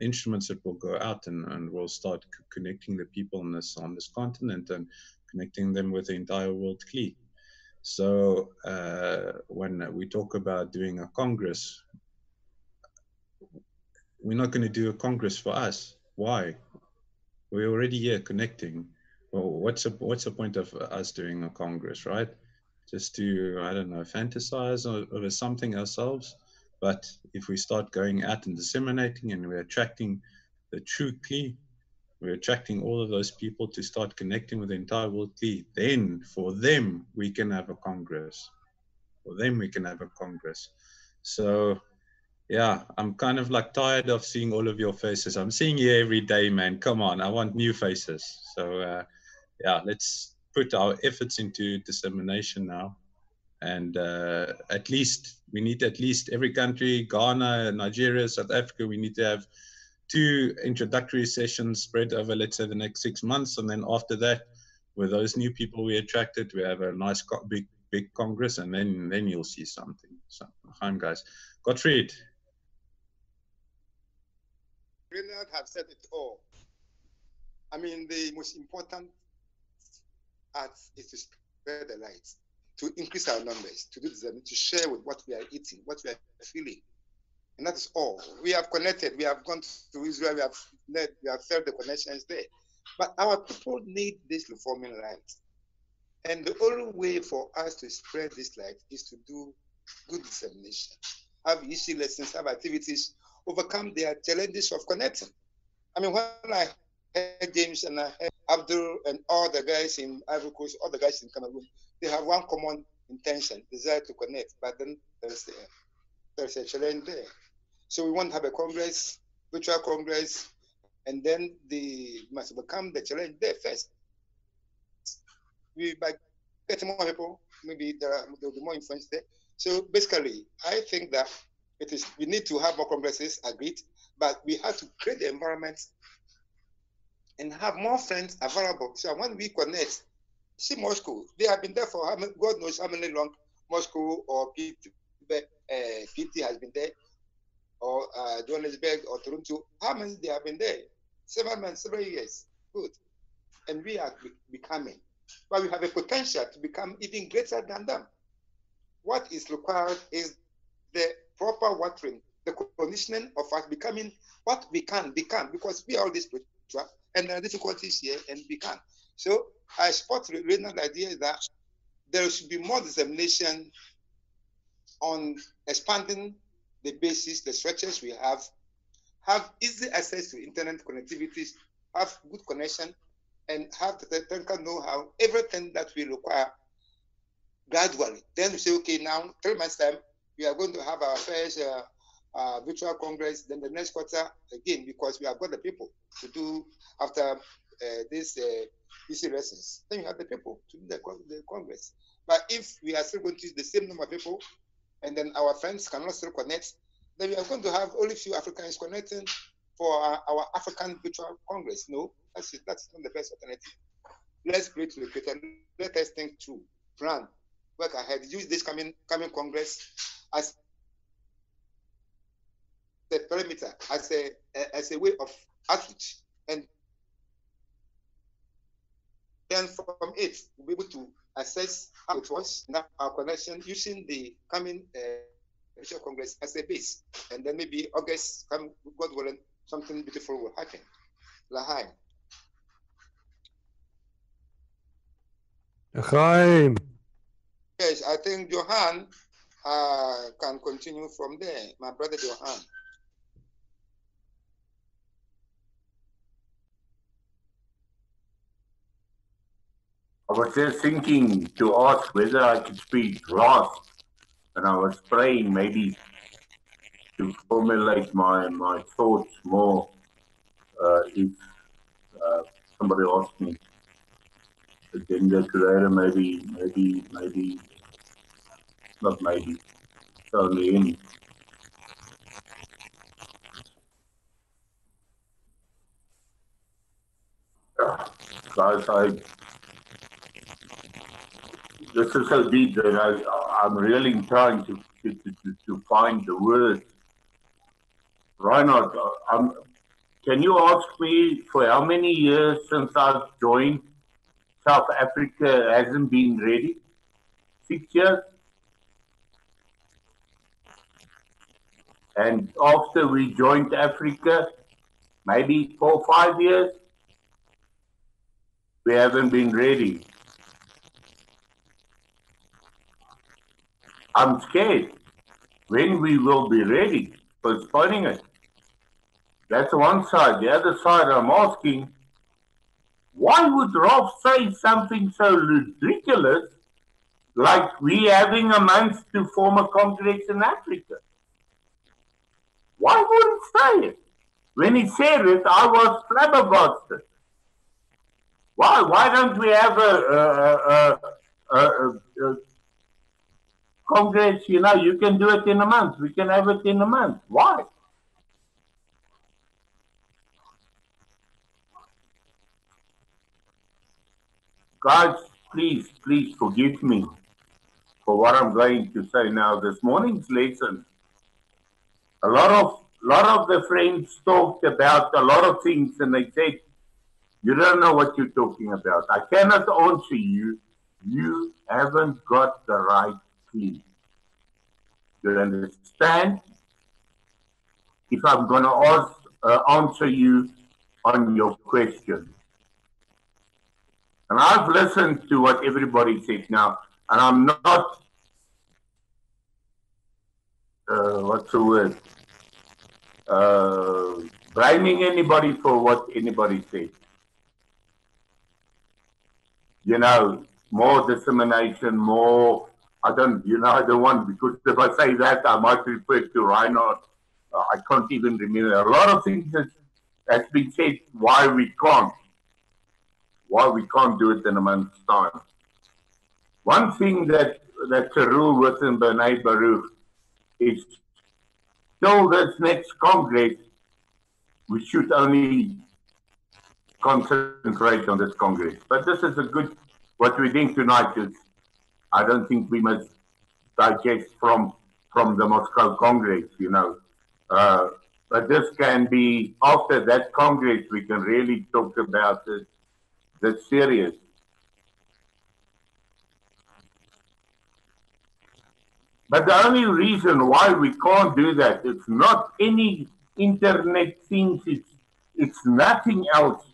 instruments that will go out and will start connecting the people on this continent and connecting them with the entire world CLI. So when we talk about doing a Congress, we're not going to do a Congress for us. Why? We're already here connecting. Well, what's the point of us doing a Congress, right? just to, I don't know, fantasize over something ourselves. But if we start going out and disseminating, and we're attracting the true Kli, we're attracting all of those people to start connecting with the entire world Kli, then for them we can have a congress. For them we can have a congress. So yeah, I'm kind of like tired of seeing all of your faces. I'm seeing you every day, man. Come on, I want new faces. So yeah, let's put our efforts into dissemination now. And at least, we need at least every country, Ghana, Nigeria, South Africa, we need to have 2 introductory sessions spread over, let's say, the next 6 months. And then after that, with those new people we attracted, we have a nice big congress, and then you'll see something. So, fine, guys. Gottfried. Renard have said it all. I mean, the most important art is to spread the light, to increase our numbers, to do this, to share with what we are eating, what we are feeling. And that is all. We have connected. We have gone to Israel. We have felt the connections there. But our people need this reforming light. And the only way for us to spread this light is to do good dissemination, have easy lessons, have activities, overcome their challenges of connecting. I mean, when I heard James and I heard Abdul and all the guys in Ivory Coast, all the guys in Cameroon, they have one common intention, desire to connect. But then there's a challenge there. So we want to have a congress, virtual congress, and then they must overcome the challenge there first. By getting more people, maybe there will be more influence there. So basically, I think that we need to have more congresses, agreed, but we have to create the environment and have more friends available. So when we connect, see Moscow, they have been there for God knows how many long. Moscow or PT has been there, or Johannesburg or Toronto. How many they have been there? 7 months, 7 years. Good. And we are becoming. But we have a potential to become even greater than them. What is required is the proper watering, the conditioning of us becoming what we can become, because we are all this spiritual and there are difficulties here, and we can. So I support the original idea that there should be more dissemination on expanding the basis, the structures we have easy access to internet connectivities, have good connection, and have the technical know-how, everything that we require gradually. Then we say, okay, now 3 months time, we are going to have our first virtual congress. Then the next quarter again, because we have got the people to do after this easy lessons. Then you have the people to do the congress. But if we are still going to use the same number of people, and then our friends cannot still connect, then we are going to have only few Africans connecting for our African virtual congress. No, that's not the best alternative. Let's pray to the Creator. Let us think through, plan, work ahead. Use this coming congress as the perimeter, as a way of outreach, and then from it we'll be able to assess how it was, our connection, using the coming virtual congress as a base, and then maybe August, God willing, something beautiful will happen. Lahaim. Lahaim. Yes, I think Johan can continue from there. My brother Johan. I was just thinking to ask whether I could speak last, and I was praying maybe to formulate my thoughts more if somebody asked me. Agenda creator, maybe, not maybe, it's only him. Guys, this is so deep that I'm really trying to find the words. Reinhard, can you ask me for how many years since I've joined South Africa hasn't been ready? 6 years? And after we joined Africa, maybe 4 or 5 years, we haven't been ready. I'm scared when we will be ready, postponing it. That's one side. The other side, I'm asking, why would Rolf say something so ridiculous like we having a month to form a Congress in Africa? Why wouldn't he say it? When he said it, I was flabbergasted. Why don't we have a Congress? You know, you can do it in a month. We can have it in a month. Why? Guys, please forgive me for what I'm going to say now. This morning's lesson, a lot of the friends talked about a lot of things, and they said, "You don't know what you're talking about. I cannot answer you. You haven't got the right key." You understand? If I'm going to answer you on your question. And I've listened to what everybody said now, and I'm not, what's the word, blaming anybody for what anybody said. You know, more dissemination, more, I don't want, because if I say that, I might refer to Reinhard. I can't even remember. A lot of things that's been said why we can't do it in a month's time. One thing that's a rule within Bnei Baruch is till this next Congress, we should only concentrate on this Congress. But this is what we're doing tonight is, I don't think we must digest from the Moscow Congress, you know. But this can be, after that Congress, we can really talk about it. That's serious. But the only reason why we can't do that, it's not any internet things, it's nothing else,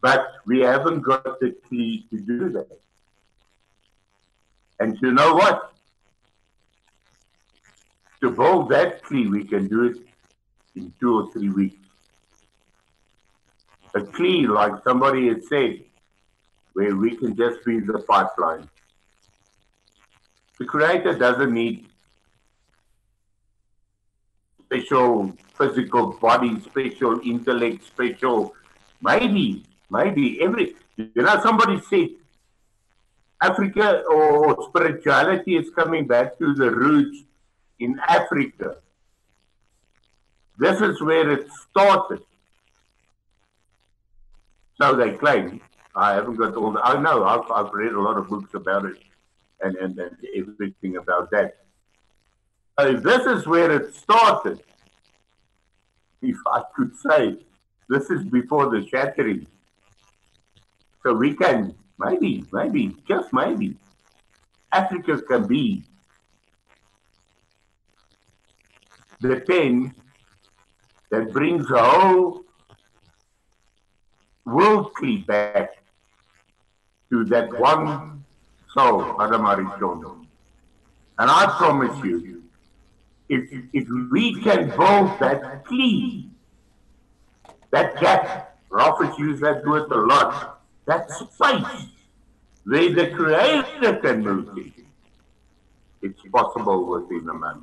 but we haven't got the key to do that. And you know what? To build that key, we can do it in 2 or 3 weeks. A key, like somebody had said, where we can just be the pipeline. The Creator doesn't need special physical body, special intellect, special, maybe somebody said Africa or spirituality is coming back to the roots in Africa. This is where it started. So they claim. I haven't got all the, I know, I've read a lot of books about it and everything about that. So this is where it started. If I could say, this is before the shattering. So we can, maybe, just maybe, Africa can be the pen that brings the whole world back to that one soul, Adam Arishon. And I promise you, if we can build that key, that gap, Ralph used that word a lot, that space where the Creator can move in, it's possible within a man.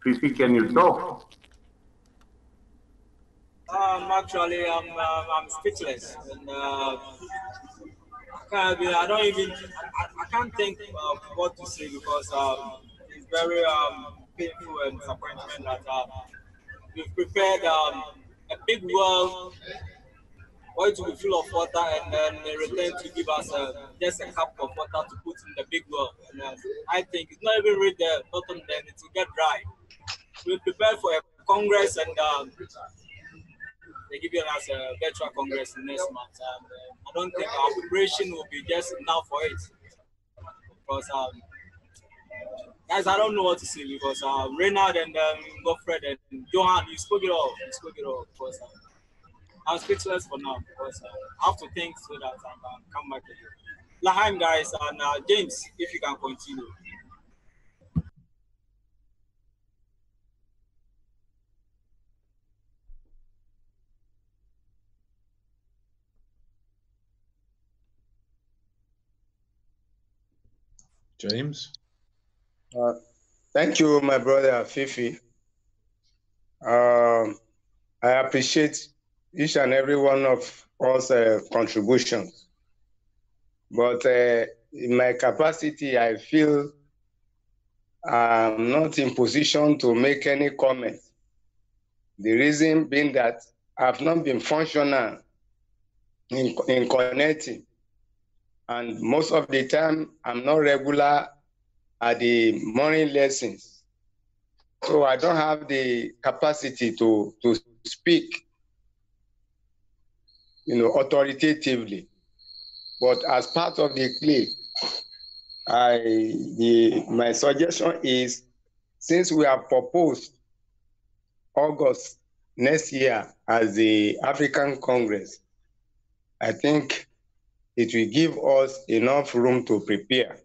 Fifi, can you talk? Actually, I'm speechless, and I can't think of what to say because it's very painful and disappointment that we've prepared a big well for it to be full of water, and then they return to give us just a cup of water to put in the big well. And I think it's not even reach the bottom, then it will get dry. We prepared for a Congress, and they give us a virtual Congress next month. I don't think our preparation will be just enough for it. Because, guys, I don't know what to say because Reynard and Godfred and Johan, you spoke it all. Because, I'm speechless for now because I have to think so that I can come back again. Laheim, guys, and James, if you can continue. James? Thank you, my brother Fifi. I appreciate each and every one of us contributions. But in my capacity, I feel I'm not in position to make any comment. The reason being that I've not been functional in connecting. And most of the time, I'm not regular at the morning lessons. So I don't have the capacity to speak, authoritatively. But as part of the clique, my suggestion is, since we have proposed August next year as the African Congress, I think it will give us enough room to prepare.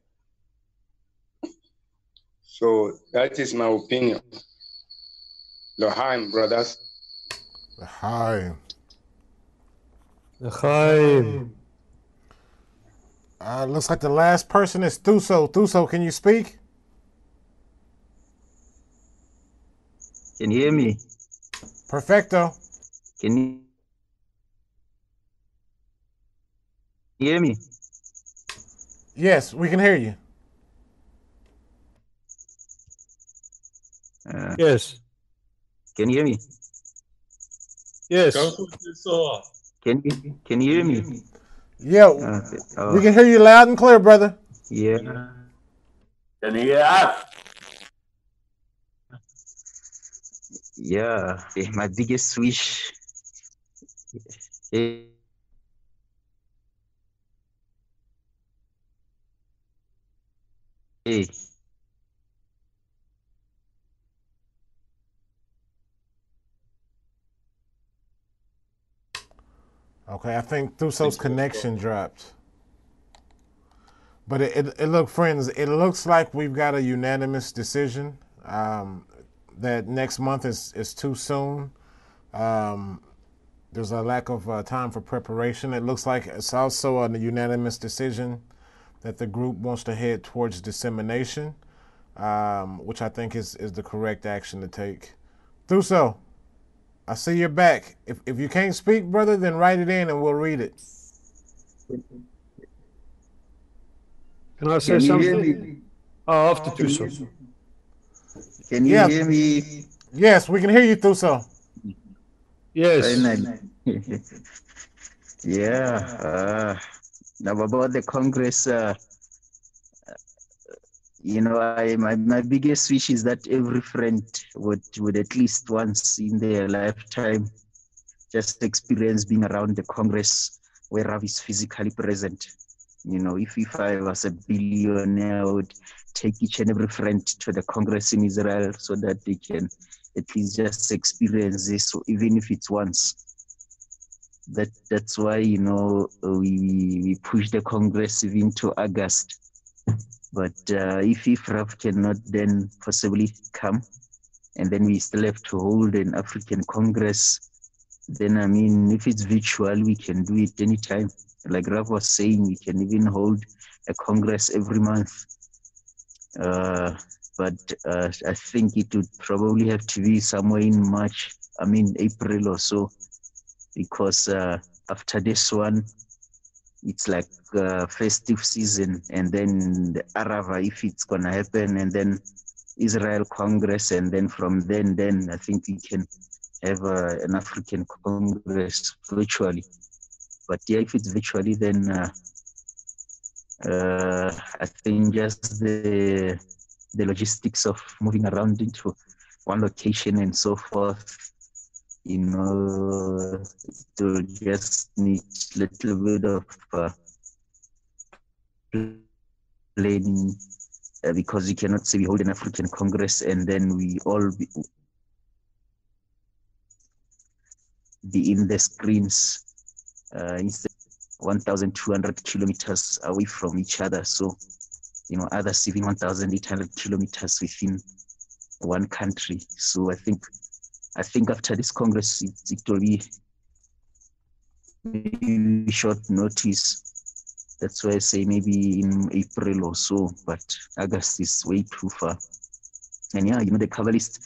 So that is my opinion. L'chaim, brothers. L'chaim. L'chaim. Looks like the last person is Thuso. Thuso, can you speak? Can you hear me? Perfecto. Can you hear me? Yes, we can hear you. Yes. Can you hear me? Yes. Can you hear me? Yeah, we can hear you loud and clear, brother. Yeah. Can you hear us? Yeah, my biggest wish. Hey. Okay, I think Thuso's connection dropped. But it look, friends, it looks like we've got a unanimous decision that next month is too soon. There's a lack of time for preparation. It looks like it's also a unanimous decision that the group wants to head towards dissemination, which I think is the correct action to take. Thuso, I see you're back. If you can't speak, brother, then write it in and we'll read it. Can I say something? After Thuso. Can you hear me? Yes, we can hear you, Thuso. Yes. Yeah. Now about the Congress, my biggest wish is that every friend would at least once in their lifetime just experience being around the Congress where Rav is physically present. If I was a billionaire, I would take each and every friend to the Congress in Israel so that they can at least just experience this, even if it's once. That's why, we push the Congress even to August. But if Rav cannot then possibly come, and then we still have to hold an African Congress, then if it's virtual, we can do it anytime. Like Rav was saying, we can even hold a Congress every month. But I think it would probably have to be somewhere in April or so, because after this one, it's like festive season, and then the Arava, if it's gonna happen, and then Israel Congress, and then from then I think we can have an African Congress virtually. But yeah, if it's virtually, then I think just the logistics of moving around into one location and so forth, to just need a little bit of planning, because you cannot say we hold an African Congress and then we all be in the screens instead 1,200 kilometers away from each other. So, others even 1,800 kilometers within one country. So I think after this Congress, it will be maybe short notice. That's why I say maybe in April or so, but August is way too far. And yeah, the Kabbalist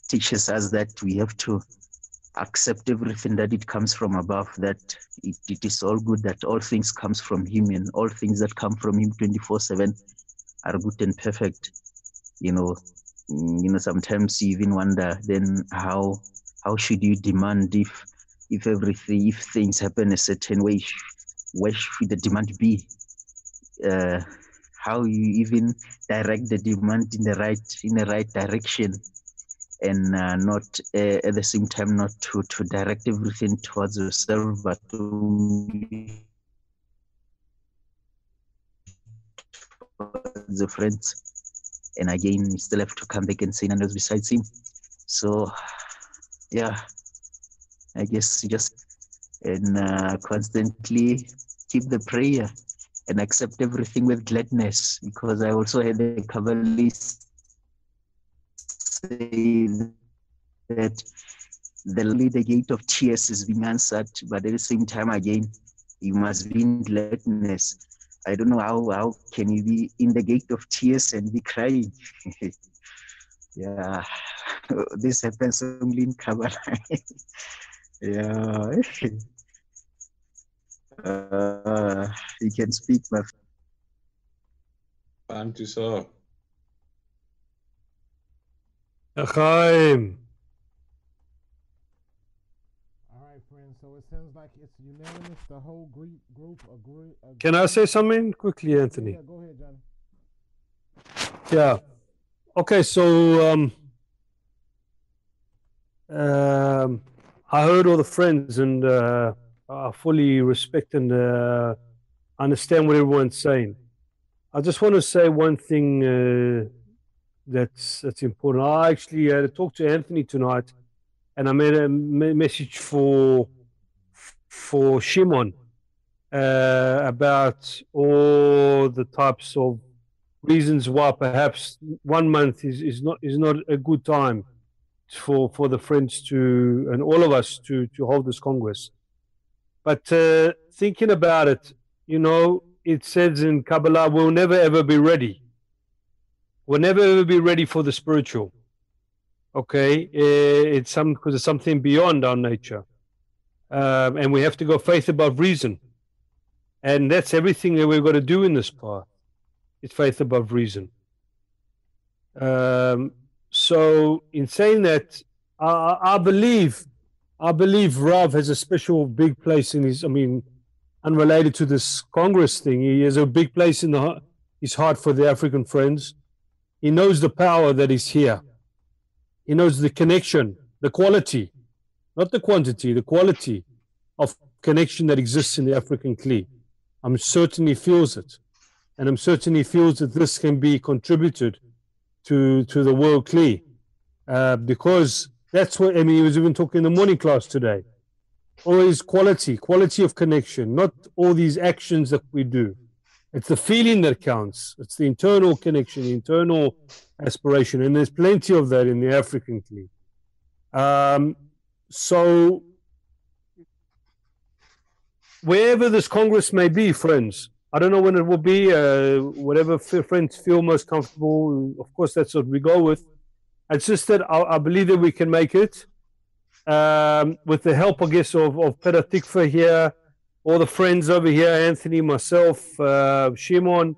teaches us that we have to accept everything that it comes from above, that it is all good, that all things comes from him, and all things that come from him 24/7 are good and perfect. Sometimes you even wonder then how should you demand if things happen a certain way, where should the demand be? How you even direct the demand in the right direction, and not at the same time not to direct everything towards yourself, but only towards the friends. And again, you still have to come back and say none else besides him. So yeah, I guess you just constantly keep the prayer and accept everything with gladness, because I also had the Kabbalists say that the gate of tears is being answered, but at the same time, again, you must be in gladness. I don't know how can you be in the gate of tears and be crying. Yeah, this happens only in Kabbalah. Yeah. You can speak, my friend. Time to saw. Chaim. All right, friends. So it sounds like it's unanimous. The whole group agree. Can I say something quickly, Anthony? Yeah, go ahead, Johnny. Yeah. Okay, so I heard all the friends, and I fully respect and understand what everyone's saying. I just want to say one thing that's important. I actually had a talk to Anthony tonight, and I made a message for Shimon about all the types of reasons why perhaps 1 month is not a good time for the Friends to, and all of us to hold this Congress. But thinking about it, it says in Kabbalah, we'll never ever be ready. We'll never ever be ready for the spiritual. Okay, because it's something beyond our nature, and we have to go faith above reason, and that's everything that we've got to do in this path. It's faith above reason. So in saying that, I believe Rav has a special big place in his, unrelated to this Congress thing, he has a big place in his heart for the African Friends. He knows the power that is here. He knows the connection, the quality, not the quantity, the quality of connection that exists in the African Kli. I'm certain he feels it. And I'm certain he feels that this can be contributed to the world Kli. Because that's what, he was even talking in the morning class today. Always quality of connection, not all these actions that we do. It's the feeling that counts. It's the internal connection, the internal aspiration. And there's plenty of that in the African Kli. So, wherever this Congress may be, friends, I don't know when it will be, whatever friends feel most comfortable. Of course, that's what we go with. It's just that I believe that we can make it with the help, I guess, of Peter Tikva here, all the friends over here, Anthony, myself, Shimon,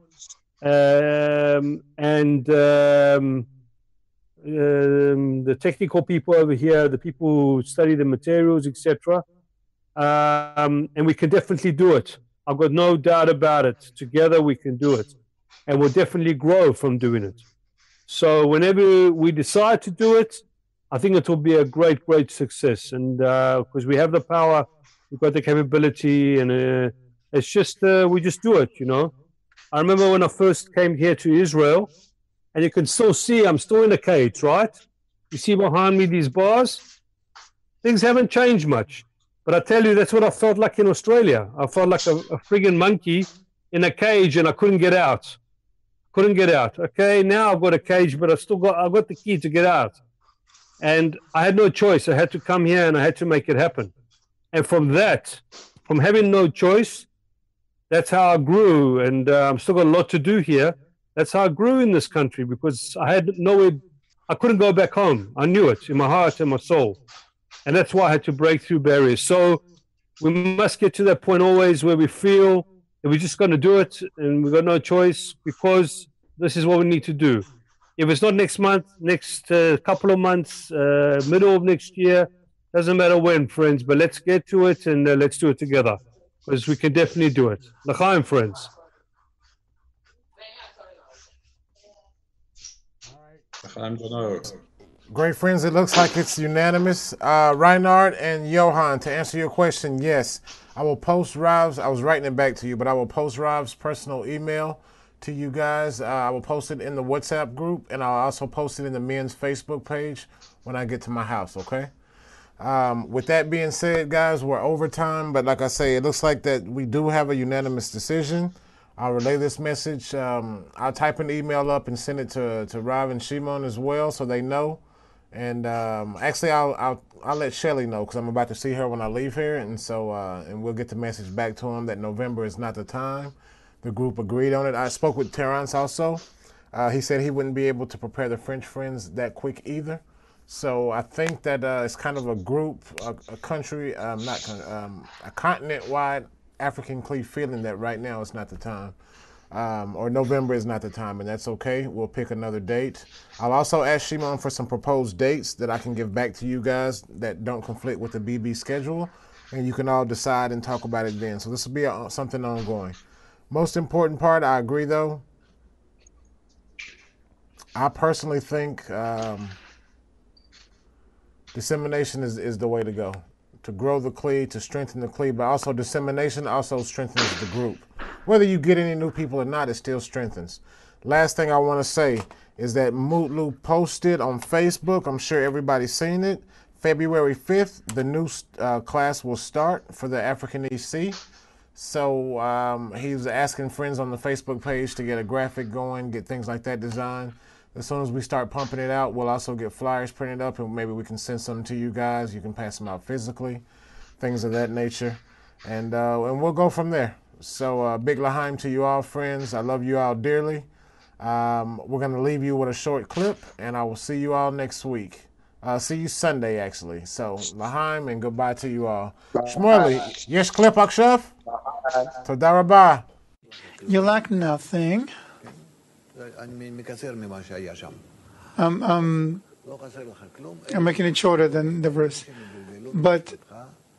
and the technical people over here, the people who study the materials, etc. And we can definitely do it. I've got no doubt about it. Together we can do it. And we'll definitely grow from doing it. So whenever we decide to do it, I think it will be a great, great success. And because we have the power, we've got the capability, and it's just, we just do it, I remember when I first came here to Israel, and you can still see I'm still in a cage, right? You see behind me these bars? Things haven't changed much. But I tell you, that's what I felt like in Australia. I felt like a friggin' monkey in a cage, and I couldn't get out. Okay, now I've got a cage, but I've got the key to get out. And I had no choice. I had to come here, and I had to make it happen. And from having no choice, that's how I grew. And I've still got a lot to do here. That's how I grew in this country, because I had nowhere. I couldn't go back home. I knew it in my heart and my soul. And that's why I had to break through barriers. So we must get to that point always where we feel that we're just going to do it and we've got no choice, because this is what we need to do. If it's not next month, next couple of months, middle of next year, doesn't matter when, friends, but let's get to it and let's do it together, because we can definitely do it. L'chaim, friends. Great friends, it looks like it's unanimous. Reinhard and Johan, to answer your question, yes, I will post Rob's, I was writing it back to you, but I will post Rob's personal email to you guys. I will post it in the WhatsApp group, and I'll also post it in the men's Facebook page when I get to my house, okay? With that being said, guys, we're over time, but like I say, it looks like that we do have a unanimous decision. I'll relay this message. I'll type an email up and send it to Rav and Shimon as well, so they know. And actually, I'll let Shelly know, because I'm about to see her when I leave here, and so and we'll get the message back to him that November is not the time. The group agreed on it. I spoke with Terrence also. He said he wouldn't be able to prepare the French friends that quick either. So I think that it's kind of a group, a country, a continent-wide African cleave feeling that right now is not the time, or November is not the time, and that's okay. We'll pick another date. I'll also ask Shimon for some proposed dates that I can give back to you guys that don't conflict with the BB schedule, and you can all decide and talk about it then. So this will be something ongoing. Most important part, I agree though. I personally think dissemination is the way to go. To grow the cleave, to strengthen the cleave, but also dissemination also strengthens the group. Whether you get any new people or not, it still strengthens. Last thing I want to say is that Mutlu posted on Facebook, I'm sure everybody's seen it, February 5th, the new class will start for the African EC. So he was asking friends on the Facebook page to get a graphic going, get things like that designed. As soon as we start pumping it out, we'll also get flyers printed up, and maybe we can send some to you guys. You can pass them out physically, things of that nature. And we'll go from there. So big l'chaim to you all, friends. I love you all dearly. We're going to leave you with a short clip, and I will see you all next week. See you Sunday, actually. So l'chaim, and goodbye to you all. Shmueli, yesh clip akshav? Toda rabah. You lack nothing. I'm making it shorter than the verse. But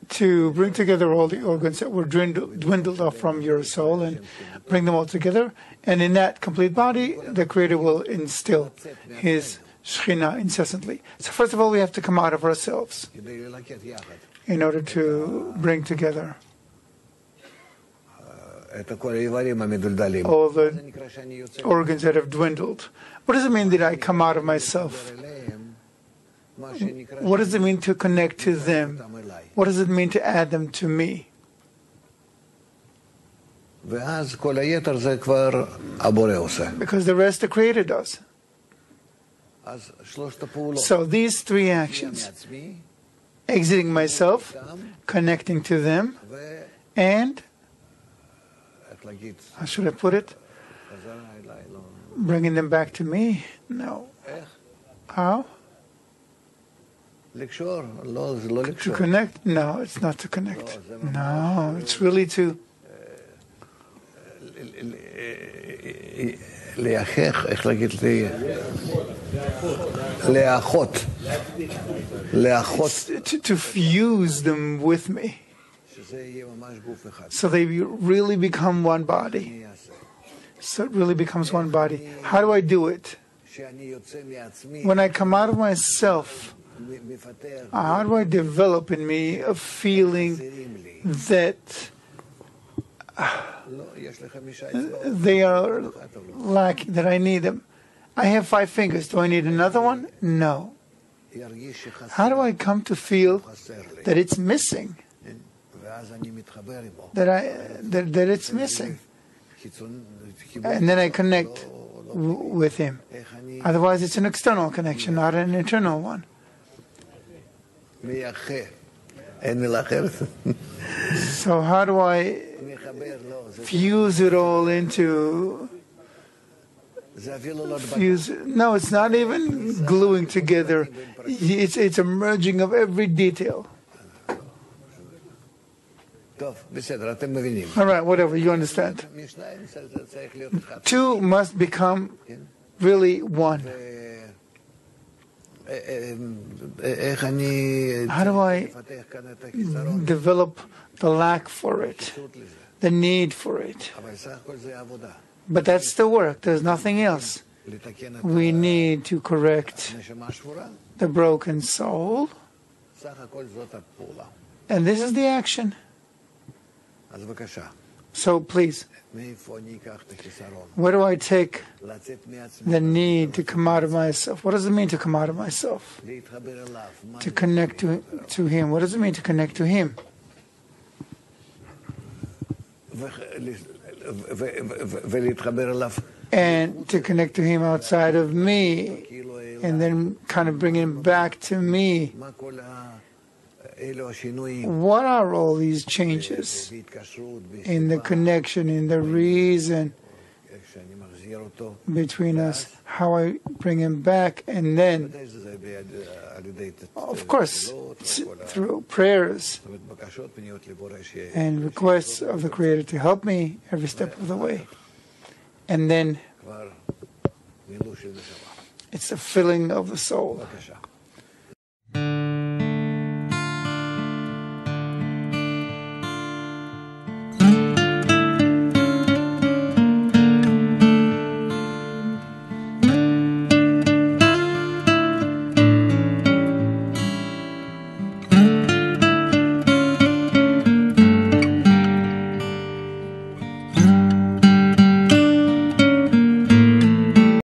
to bring together all the organs that were dwindled off from your soul and bring them all together, and in that complete body, the Creator will instill His Shekhinah incessantly. So first of all, we have to come out of ourselves in order to bring together all the organs that have dwindled. What does it mean that I come out of myself? What does it mean to connect to them? What does it mean to add them to me? Because the rest the Creator does. So these three actions, exiting myself, connecting to them, and how should I put it? Bringing them back to me? No. How? To connect? No, it's not to connect. No, it's really to to fuse them with me, so they really become one body. So it really becomes one body. How do I do it? When I come out of myself, how do I develop in me a feeling that they are lacking, that I need them? I have 5 fingers. Do I need another one? No. How do I come to feel that it's missing? that it's missing. And then I connect with him. Otherwise, it's an external connection, not an internal one. So how do I fuse it all into... No, it's not even gluing together. It's a merging of every detail. All right, whatever, you understand. Two must become really one. How do I develop the lack for it, the need for it? But that's the work, there's nothing else. We need to correct the broken soul, and this is the action. So please, where do I take the need to come out of myself? What does it mean to come out of myself? To connect to Him. What does it mean to connect to Him? And to connect to Him outside of me, and then kind of bring Him back to me. What are all these changes in the connection, in the reason between us? How I bring Him back, and then, of course, through prayers and requests of the Creator to help me every step of the way. And then it's the filling of the soul.